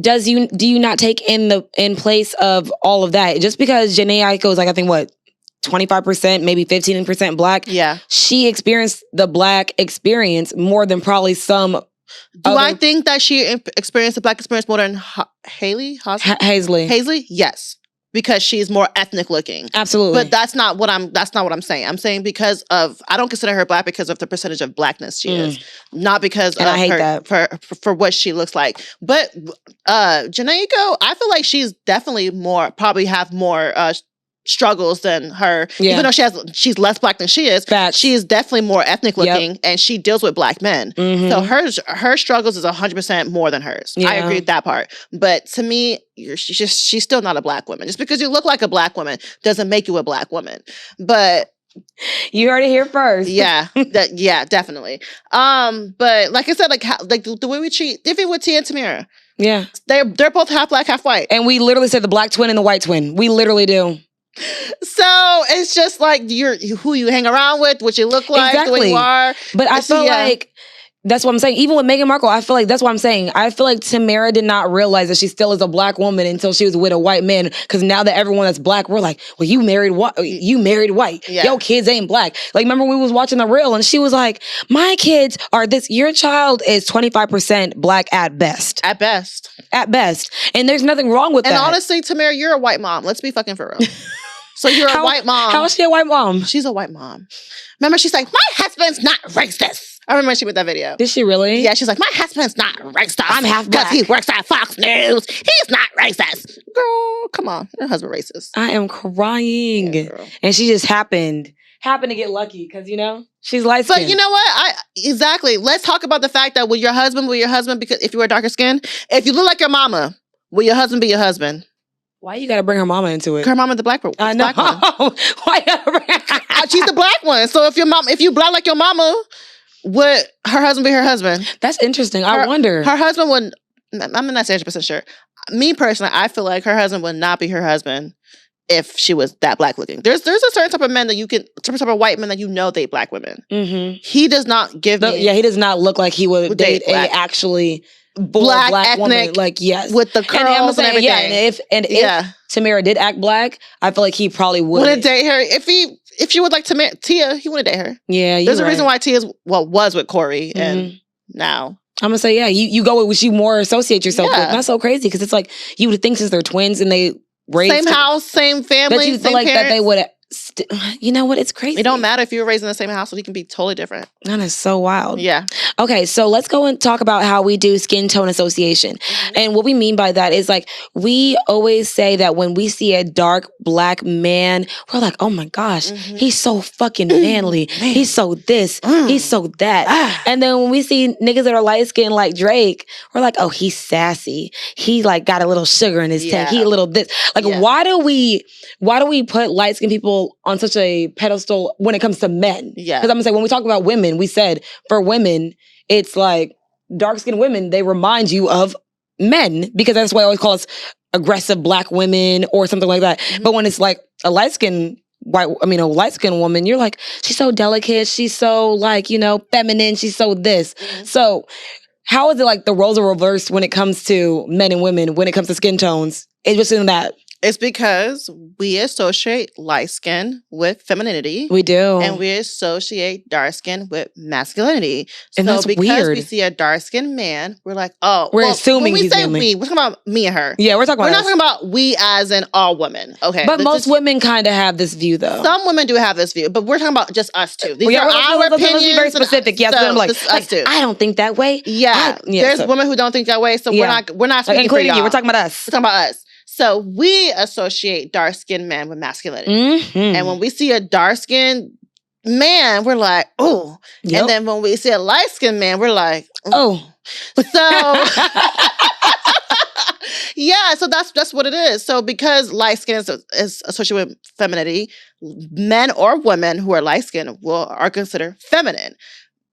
do you not take in place of all of that? Just because Janae Aiko is like, I think what, 25%, maybe 15% black. Yeah. She experienced the black experience more than probably some. I think that she experienced the black experience more than Hazley? Yes. Because she's more ethnic looking. Absolutely. But that's not what I'm saying. I'm saying because of, I don't consider her black because of the percentage of blackness she is. Not because of I hate her, that. for what she looks like. But Janae Aiko, I feel like she's definitely probably have more struggles than her. Yeah. Even though she's less black than she is, she is definitely more ethnic looking, and she deals with black men. Mm-hmm. So her struggles is 100% more than hers. Yeah. I agree with that part. But to me, she's still not a black woman. Just because you look like a black woman doesn't make you a black woman. But you heard it here first. Yeah, definitely. But like I said, like the way we treat, even with Tia and Tamira. Yeah, they're both half black, half white, and we literally say the black twin and the white twin. We literally do. So it's just like who you hang around with, what you look like, exactly. the way you are. But I feel like that's what I'm saying. Even with Meghan Markle, I feel like that's what I'm saying. I feel like Tamara did not realize that she still is a black woman until she was with a white man. Because now that everyone that's black, we're like, well, you married white. Yeah. Your kids ain't black. Like, remember we was watching the reel and she was like, my kids are this. Your child is 25% black at best. At best. At best. And there's nothing wrong with that. And honestly, Tamara, you're a white mom. Let's be fucking for real. So you're a white mom. How is she a white mom? She's a white mom. Remember, she's like, my husband's not racist. I remember she made that video. Did she really? Yeah, she's like, my husband's not racist. I'm half black. Because he works at Fox News. He's not racist. Girl, come on. Your husband racist. I am crying. Yeah, and she just happened to get lucky because, she's light-skinned. But you know what? Exactly. Let's talk about the fact that with your husband, because if you were darker skin, if you look like your mama, will your husband be your husband? Why you gotta bring her mama into it? Her mama the black one. I know. Why you gotta bring she's the black one. So if you black like your mama, would her husband be her husband? That's interesting. I wonder. Her husband would, I'm not 100% sure. Me personally, I feel like her husband would not be her husband if she was that black looking. There's a certain type of men that certain type of white men that date black women. Mm-hmm. He does not give me. Yeah, he does not look like he would date a actually black ethnic woman. Like, yes. With the curls and everything. Yeah, and if Tamara did act black, I feel like he probably wouldn't date her. If she would like Tia, he wouldn't date her. Yeah, there's a reason why Tia was with Corey, and now I'm gonna say you go with what you more associate yourself with. That's so crazy because it's like you would think since they're twins and they raised same house, same family, that you feel like parents. That they would. You know what? It's crazy. It don't matter if you were raised in the same household. You can be totally different. That is so wild. Yeah. Okay, so let's go and talk about how we do skin tone association. Mm-hmm. And what we mean by that is like, we always say that when we see a dark black man, we're like, oh my gosh, he's so fucking manly. He's so this, he's so that. And then when we see niggas that are light skinned like Drake, we're like, oh, he's sassy. He like got a little sugar in his tank. He a little this. Like, why do we put light skinned people on such a pedestal when it comes to men? Yeah. Because I'm gonna say, when we talk about women, we said for women, it's like dark-skinned women, they remind you of men because that's why I always call us aggressive black women or something like that. Mm-hmm. But when it's like a light-skinned woman, you're like, she's so delicate, she's so like, feminine, she's so this. Mm-hmm. So how is it like the roles are reversed when it comes to men and women, when it comes to skin tones? It's just in that. It's because we associate light skin with femininity. We do. And we associate dark skin with masculinity. And that's because weird. We see a dark skinned man, we're like, oh. We're assuming when we he's say manly. we're talking about me and her. Yeah, we're talking about We're not talking about we as in all women. Okay. But most women kind of have this view, though. Some women do have this view, but we're talking about just us two. These are our opinions. Let's be very specific. Yes, I'm like, us two. I don't think that way. There's women who don't think that way, so we're not speaking including for y'all. You. We're talking about us. We're talking about us. So we associate dark-skinned men with masculinity. Mm-hmm. And when we see a dark-skinned man, we're like, oh. Yep. And then when we see a light-skinned man, we're like, oh. So so that's what it is. So because light skin is associated with femininity, men or women who are light skinned are considered feminine.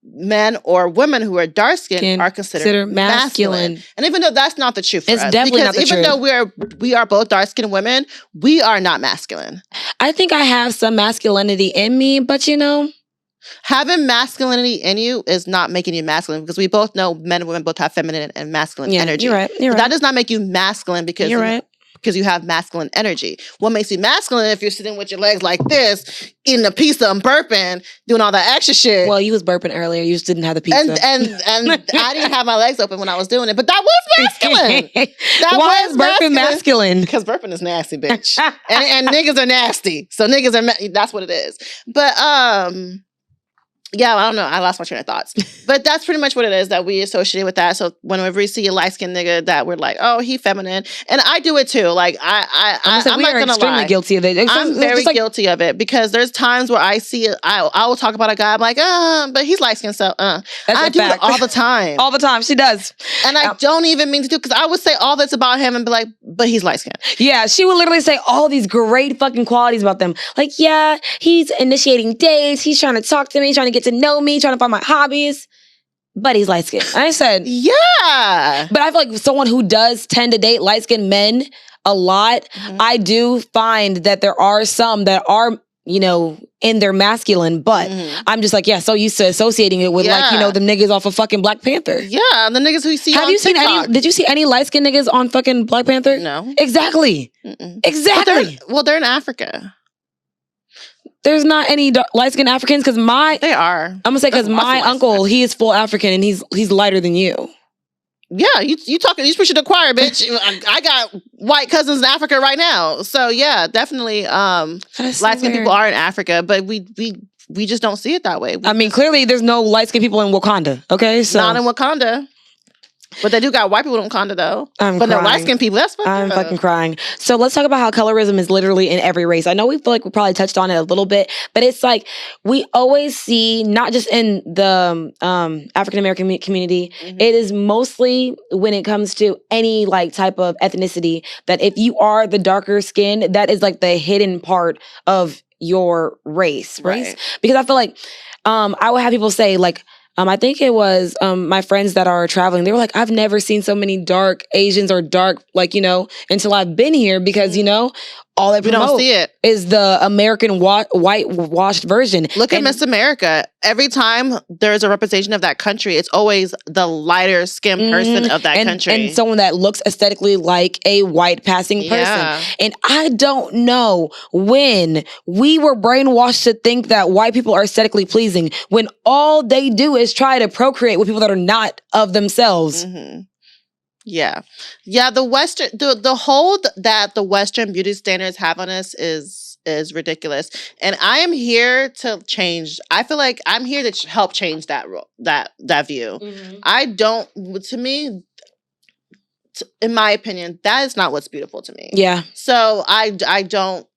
men or women who are dark skinned are considered masculine. And even though that's not the truth for us, definitely not the even truth. though we are both dark skinned women, we are not masculine. I think I have some masculinity in me, but having masculinity in you is not making you masculine, because we both know men and women both have feminine and masculine energy. You're right. That does not make you masculine because because you have masculine energy. What makes you masculine if you're sitting with your legs like this, eating a pizza and burping, doing all that extra shit. Well, you was burping earlier. You just didn't have the pizza. And I didn't have my legs open when I was doing it, but that was masculine. Why is burping masculine? Because burping is nasty, bitch. and niggas are nasty. So niggas are, that's what it is. But, yeah, I don't know. I lost my train of thoughts. But that's pretty much what it is that we associate with that. So whenever we see a light-skinned nigga, that we're like, oh, he feminine. And I do it too. Like, I'm not going to lie. Guilty of it. I'm very guilty of it, because there's times where I see it. I will talk about a guy. I'm like, but he's light-skinned, so I do it all the time. All the time. She does. And I don't even mean to do, because I would say all this about him and be like, but he's light-skinned. Yeah, she would literally say all these great fucking qualities about them. Like, yeah, he's initiating dates. He's trying to talk to me, trying to get to know me, trying to find my hobbies, but he's light skinned. I said, yeah. But I feel like someone who does tend to date light skinned men a lot, I do find that there are some that are, in their masculine, but I'm just like, so used to associating it with the niggas off of fucking Black Panther. Yeah, the niggas who you see on TikTok. Did you see any light skinned niggas on fucking Black Panther? No. Exactly. Exactly. They're in Africa. There's not any light-skinned Africans because they are. I'm gonna say because my uncle, he is full African and he's lighter than you. Yeah, you talking? You preaching to the choir, bitch. I got white cousins in Africa right now, so yeah, definitely. Light-skinned people are in Africa, but we just don't see it that way. I mean, clearly, there's no light-skinned people in Wakanda. Okay, so not in Wakanda. But they do got white people in Wakanda, though. But no light-skinned people, that's fucking I'm fucking crying. So let's talk about how colorism is literally in every race. I know we feel like we probably touched on it a little bit, but it's like we always see, not just in the African-American community, it is mostly when it comes to any like type of ethnicity, that if you are the darker skin, that is like the hidden part of your race. Right. Because I feel like I would have people say like, I think it was my friends that are traveling. They were like, I've never seen so many dark Asians or dark, until I've been here, because, all they promote don't see it. Is the American whitewashed version. Look at Miss America. Every time there's a representation of that country, it's always the lighter skinned person of that country. And someone that looks aesthetically like a white passing person. Yeah. And I don't know when we were brainwashed to think that white people are aesthetically pleasing, when all they do is try to procreate with people that are not of themselves. Yeah. The hold that the Western beauty standards have on us is ridiculous. And I am here to change. I feel like I'm here to help change that view. To me, in my opinion, that is not what's beautiful to me. Yeah. So I don't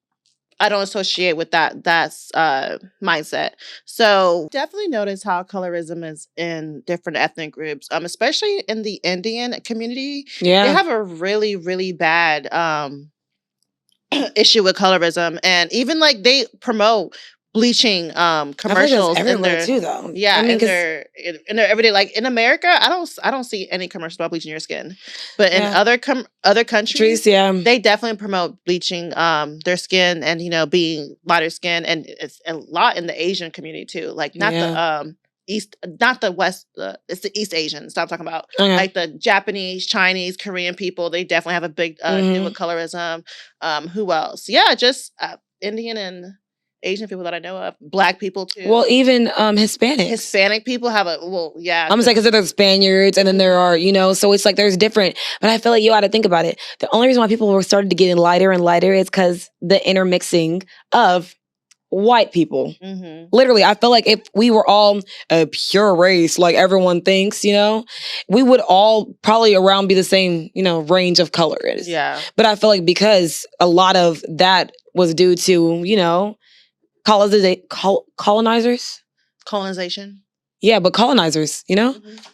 associate with that's mindset. So definitely notice how colorism is in different ethnic groups, especially in the Indian community. Yeah. They have a really, really bad issue with colorism. And even like they promote bleaching commercials in their too, though. Yeah, I mean, in their everyday, like in America, I don't see any commercials about bleaching your skin, but in other countries, they definitely promote bleaching their skin and being lighter skin, and it's a lot in the Asian community too. Like not the East, not the West. It's the East Asians. I'm talking about like the Japanese, Chinese, Korean people. They definitely have a big deal with colorism. Who else? Yeah, just Indian and Asian people that I know of, Black people too. Well, even Hispanics. Hispanic people have I'm gonna say because there's Spaniards, and then there are, so it's like there's different. But I feel like you ought to think about it. The only reason why people were started to get lighter and lighter is because the intermixing of white people. Literally, I feel like if we were all a pure race, like everyone thinks, we would all probably around be the same, range of color. Yeah. But I feel like because a lot of that was due to, colonization. Yeah, but colonizers,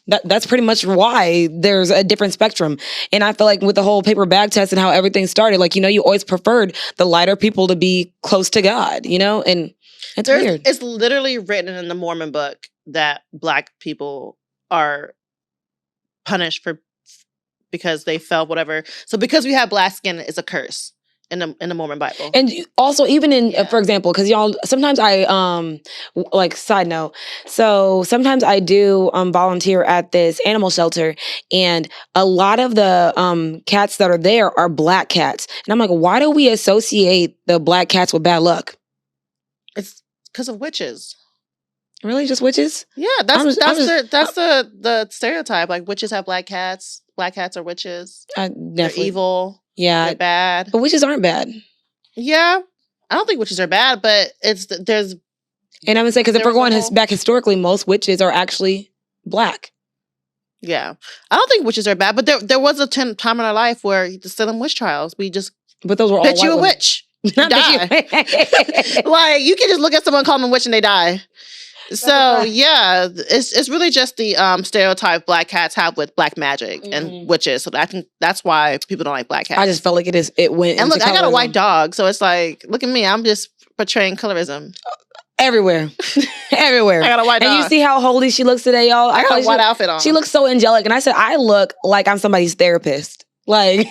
that's pretty much why there's a different spectrum. And I feel like with the whole paper bag test and how everything started, like, you always preferred the lighter people to be close to God, and it's weird. It's literally written in the Mormon book. that Black people are punished because they fell whatever. So because we have black skin, it's a curse in the Mormon Bible. And also, even in, for example, because y'all, sometimes I, like, side note, so sometimes I do volunteer at this animal shelter, and a lot of the cats that are there are black cats. And I'm like, why do we associate the black cats with bad luck? It's because of witches. Really? Just witches? Yeah, that's the stereotype. Like, witches have black cats. Black cats are witches. They're evil. Yeah. They're bad. But witches aren't bad. Yeah. I don't think witches are bad, but there's... And I'm going to say, because if we're going back historically, most witches are actually black. Yeah. I don't think witches are bad, but there was a time in our life where the Salem witch trials, But those were all bet you a witch. You die. Like, you can just look at someone and call them a witch and they die. So yeah, it's really just the stereotype black cats have with black magic and witches. So I think that's why people don't like black cats. I just felt like it went. And look, I got a white dog, so it's like, look at me, I'm just portraying colorism everywhere, everywhere. I got a white dog, and you see how holy she looks today, y'all. I got a white outfit on. She looks so angelic, and I said I look like I'm somebody's therapist. Like,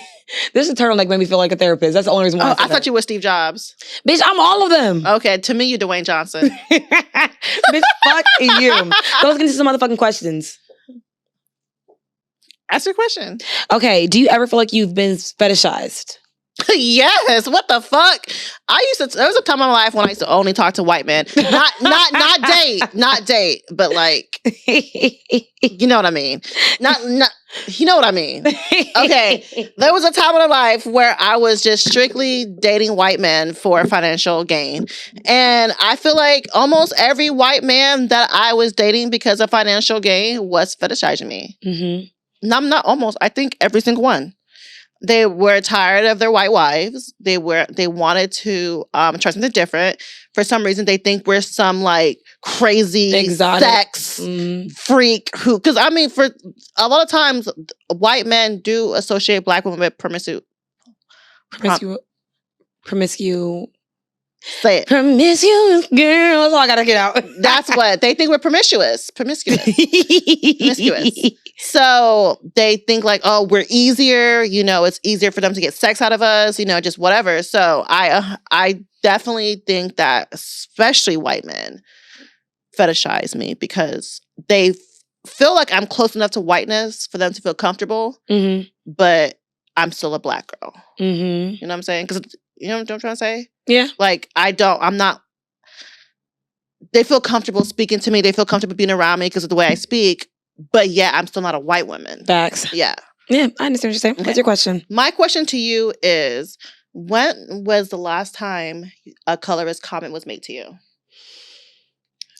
this turtleneck made me feel like a therapist. That's the only reason why. I thought you were Steve Jobs. Bitch, I'm all of them. Okay, to me, you're Dwayne Johnson. Bitch, fuck you. Let's get into some motherfucking questions. Ask your question. Okay, do you ever feel like you've been fetishized? Yes. What the fuck? There was a time in my life when I used to only talk to white men. Not date, but like, you know what I mean? You know what I mean? Okay. There was a time in my life where I was just strictly dating white men for financial gain. And I feel like almost every white man that I was dating because of financial gain was fetishizing me. Mm-hmm. No, I'm not almost. I think every single one. They were tired of their white wives. They wanted to try something different. For some reason, they think we're some like crazy exotic sex freak who, because I mean, for a lot of times, white men do associate black women with promiscuous. Say it. Promiscuous girl. That's all I gotta get out. That's what they think we're promiscuous. So they think like, oh, we're easier. You know, it's easier for them to get sex out of us. You know, just whatever. So I definitely think that especially white men fetishize me because they feel like I'm close enough to whiteness for them to feel comfortable, but I'm still a black girl. You know what I'm saying? Because you know what I'm trying to say? Yeah. Like, I'm not, they feel comfortable speaking to me. They feel comfortable being around me because of the way I speak. But yeah, I'm still not a white woman. Facts. Yeah. Yeah, I understand what you're saying. Okay. What's your question? My question to you is, when was the last time a colorist comment was made to you?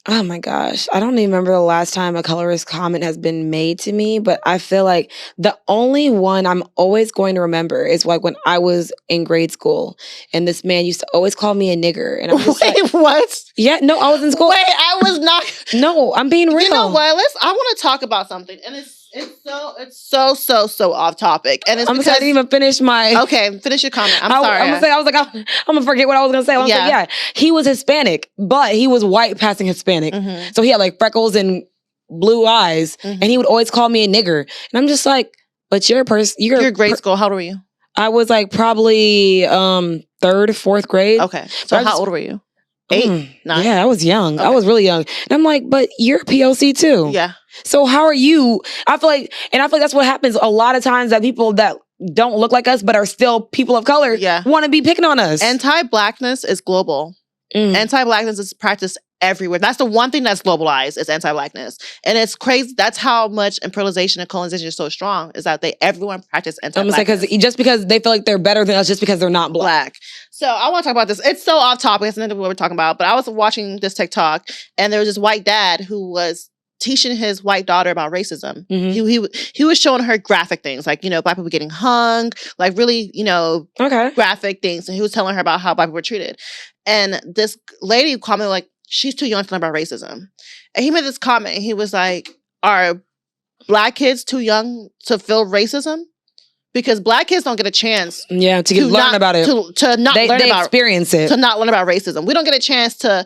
Oh my gosh. I don't even remember the last time a colorist comment has been made to me, but I feel like the only one I'm always going to remember is like when I was in grade school and this man used to always call me a nigger. And I'm just Wait, what? Yeah, no, I was in school. Wait, I was not. No, I'm being real. You know what? I want to talk about something. And it's so off topic. And it's because I didn't even finish my... Okay, finish your comment. I'm sorry. I'm going to forget what I was going to say. I was like, yeah, he was Hispanic, but he was white passing Hispanic. So he had like freckles and blue eyes. And he would always call me a nigger. And I'm just like, but you're a person... You're grade school. How old were you? I was like probably 3rd, 4th grade. Okay. So how old were you? 8, 9? Yeah, I was young. Okay. I was really young. And I'm like, but you're POC too. Yeah. So how are you? I feel like that's what happens a lot of times, that people that don't look like us but are still people of color want to be picking on us. Anti-blackness is global. Anti-blackness is practiced everywhere. That's the one thing that's globalized is anti-blackness. And it's crazy. That's how much imperialization and colonization is so strong, is that everyone practice anti-blackness. Because just because they feel like they're better than us just because they're not black. So I want to talk about this. It's so off topic. It's not what we're talking about. But I was watching this TikTok and there was this white dad who was teaching his white daughter about racism. He was showing her graphic things, like, you know, black people getting hung, like really, you know, graphic things. And he was telling her about how black people were treated. And this lady commented like, she's too young to learn about racism. And he made this comment. And he was like, are black kids too young to feel racism? Because Black kids don't get a chance to learn about it. To not learn they about experience it. To not learn about racism. We don't get a chance to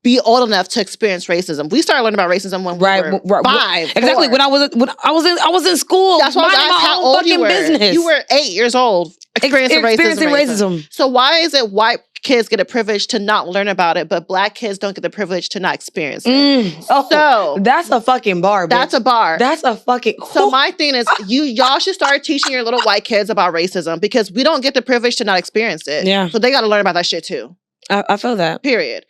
be old enough to experience racism. We started learning about racism when we were 5. Exactly. 4. When I was in school. That's why I was asked how old you were. Business. You were 8 years old experiencing racism. So why is it white kids get a privilege to not learn about it, but Black kids don't get the privilege to not experience it? So that's a fucking bar. Bitch. That's a bar. That's a fucking. So my thing is, y'all should start teaching your little white kids about racism because we don't get the privilege to not experience it. Yeah. So they got to learn about that shit too. I feel that. Period.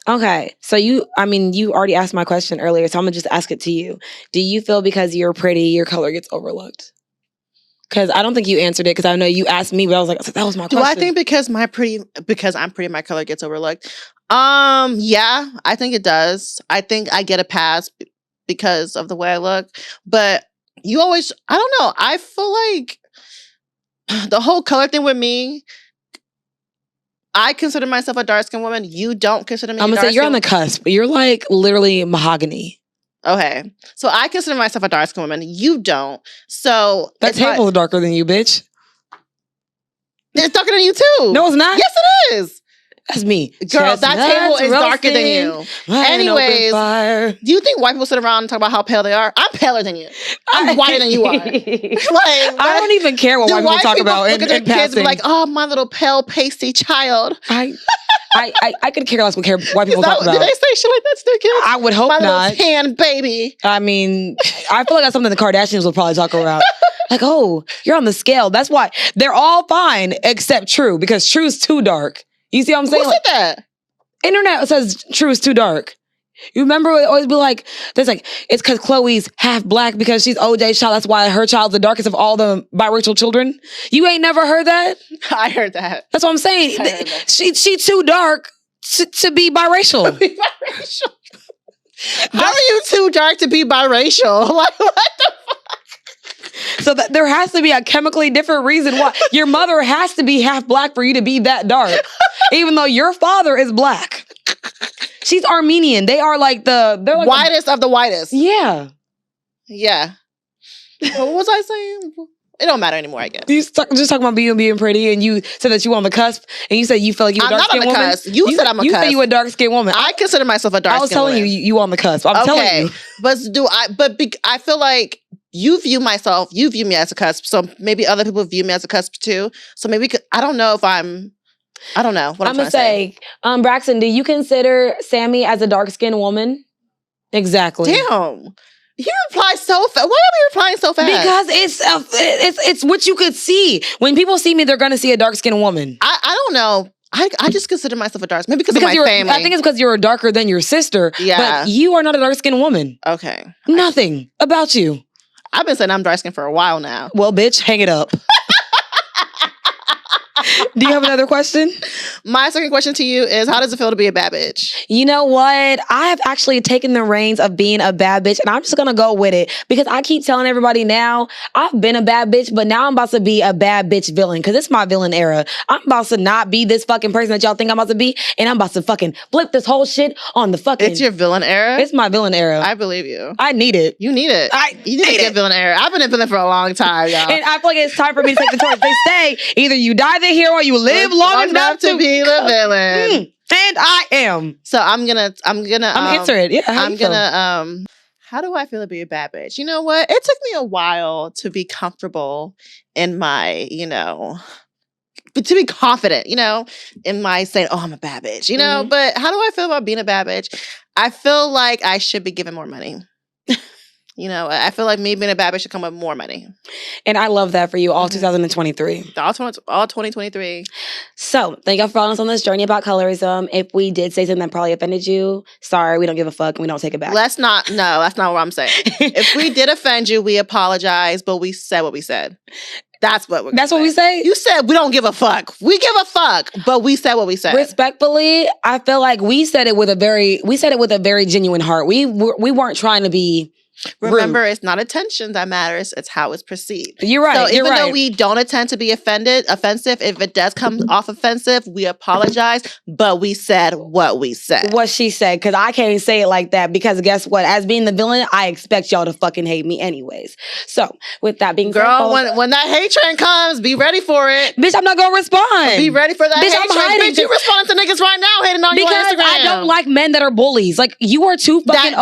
Okay. So you already asked my question earlier, so I'm gonna just ask it to you. Do you feel because you're pretty, your color gets overlooked? Because I don't think you answered it. Because I know you asked me, but I was like, that was my question. Do I think because I'm pretty, my color gets overlooked? Yeah, I think it does. I think I get a pass because of the way I look. But you always, I don't know. I feel like the whole color thing with me. I consider myself a dark-skinned woman. You don't consider me. I'm gonna say you're on the cusp. You're like literally mahogany. Okay, so I consider myself a dark-skinned woman. You don't. So that table's darker than you, bitch. It's darker than you too. No, it's not. Yes, it is. That's me. Girl, that table is darker than you. Anyways, do you think white people sit around and talk about how pale they are? I'm paler than you. I'm whiter than you are. I don't even care what white people talk about. Look at their kids and be like, oh, my little pale, pasty child. I could care less what white people talk about. Did they say shit like that to their kids? I would hope my not. My little tan baby. I mean, I feel like that's something the Kardashians would probably talk about. Like, oh, you're on the scale. That's why they're all fine except True, because True's too dark. You see what I'm saying? Who said that? Internet says True is too dark. You remember it would always be like, there's like, it's because Chloe's half Black because she's OJ's child. That's why her child's the darkest of all the biracial children. You ain't never heard that? I heard that. That's what I'm saying. She too dark to be biracial. To be biracial. How are you too dark to be biracial? Like, what the fuck? So that there has to be a chemically different reason why your mother has to be half Black for you to be that dark, even though your father is Black. She's Armenian. They are like they're like whitest of the whitest. Yeah. Yeah. What was I saying? It don't matter anymore, I guess. You just talking about being pretty, and you said that you were on the cusp, and you said you felt like you were a dark-skinned woman. I'm not on the cusp. You said I'm a cusp. You said you were a dark-skinned woman. I consider myself a dark-skinned woman. I was telling you on the cusp. I'm telling you. But I feel like you view me as a cusp, so maybe other people view me as a cusp too. So maybe, I don't know what I'm trying to say. Braxton, do you consider Sammy as a dark-skinned woman? Exactly. Damn. You reply so fast. Why are you replying so fast? Because it's what you could see. When people see me, they're going to see a dark-skinned woman. I don't know. I just consider myself a dark, maybe because of my family. I think it's because you're darker than your sister. Yeah. But you are not a dark-skinned woman. Okay. Nothing about you. I've been saying I'm dark-skinned for a while now. Well, bitch, hang it up. Do you have another question? My second question to you is, how does it feel to be a bad bitch? You know what? I have actually taken the reins of being a bad bitch, and I'm just going to go with it because I keep telling everybody now, I've been a bad bitch, but now I'm about to be a bad bitch villain because it's my villain era. I'm about to not be this fucking person that y'all think I'm about to be, and I'm about to fucking flip this whole shit on the fucking... It's your villain era? It's my villain era. I believe you. I need it. You need it. You need to get villain era. I've been a villain for a long time, y'all. And I feel like it's time for me to take the torch. They say, either you die the hero or you live long enough to be the villain. And I am. So I'm gonna answer it. Yeah. How do I feel to be a bad bitch? You know what? It took me a while to be comfortable in my, but to be confident, in my saying, oh, I'm a bad bitch, But how do I feel about being a bad bitch? I feel like I should be given more money. I feel like me being a bad bitch should come with more money. And I love that for you, all 2023. All 2023. So, thank y'all for following us on this journey about colorism. If we did say something that probably offended you, sorry, we don't give a fuck and we don't take it back. That's not what I'm saying. If we did offend you, we apologize, but we said what we said. That's what we say? You said we don't give a fuck. We give a fuck, but we said what we said. Respectfully, I feel like we said it with a very genuine heart. We weren't trying to be Remember, it's not attention that matters; it's how it's perceived. You're right. So you're even right. though we don't intend to be offensive, if it does come off offensive, we apologize. But we said what we said. What she said, because I can't say it like that. Because guess what? As being the villain, I expect y'all to fucking hate me anyways. So with that being said, girl, when that hate train comes, be ready for it. bitch, I'm not gonna respond. Be ready for that Bitch, hate I'm train. hiding Bitch, you respond to niggas right now hating on you on because Instagram. I don't like men that are bullies. Like you are too fucking.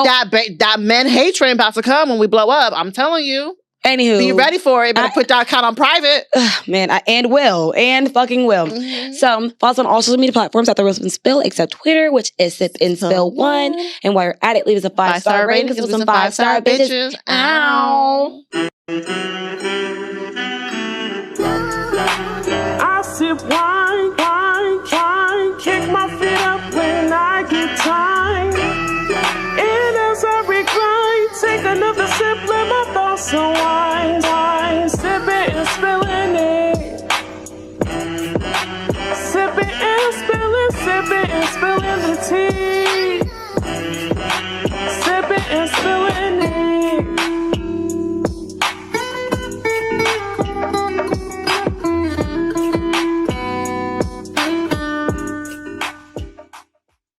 That men hate train about to come when we blow up. I'm telling you. Anywho, be ready for it. Better put that account on private. Man, and fucking will. Mm-hmm. So follow us on all social media platforms at The Real Sip and Spill, except Twitter, which is Sip and Spill 1. And while you're at it, leave us a 5-star rating. Give us some 5-star bitches. Ow. I sip wine, kick my feet up when I get time. And as I recline, take another sip, let my thoughts unwind. Sipping and spilling it. Sipping and spilling the tea.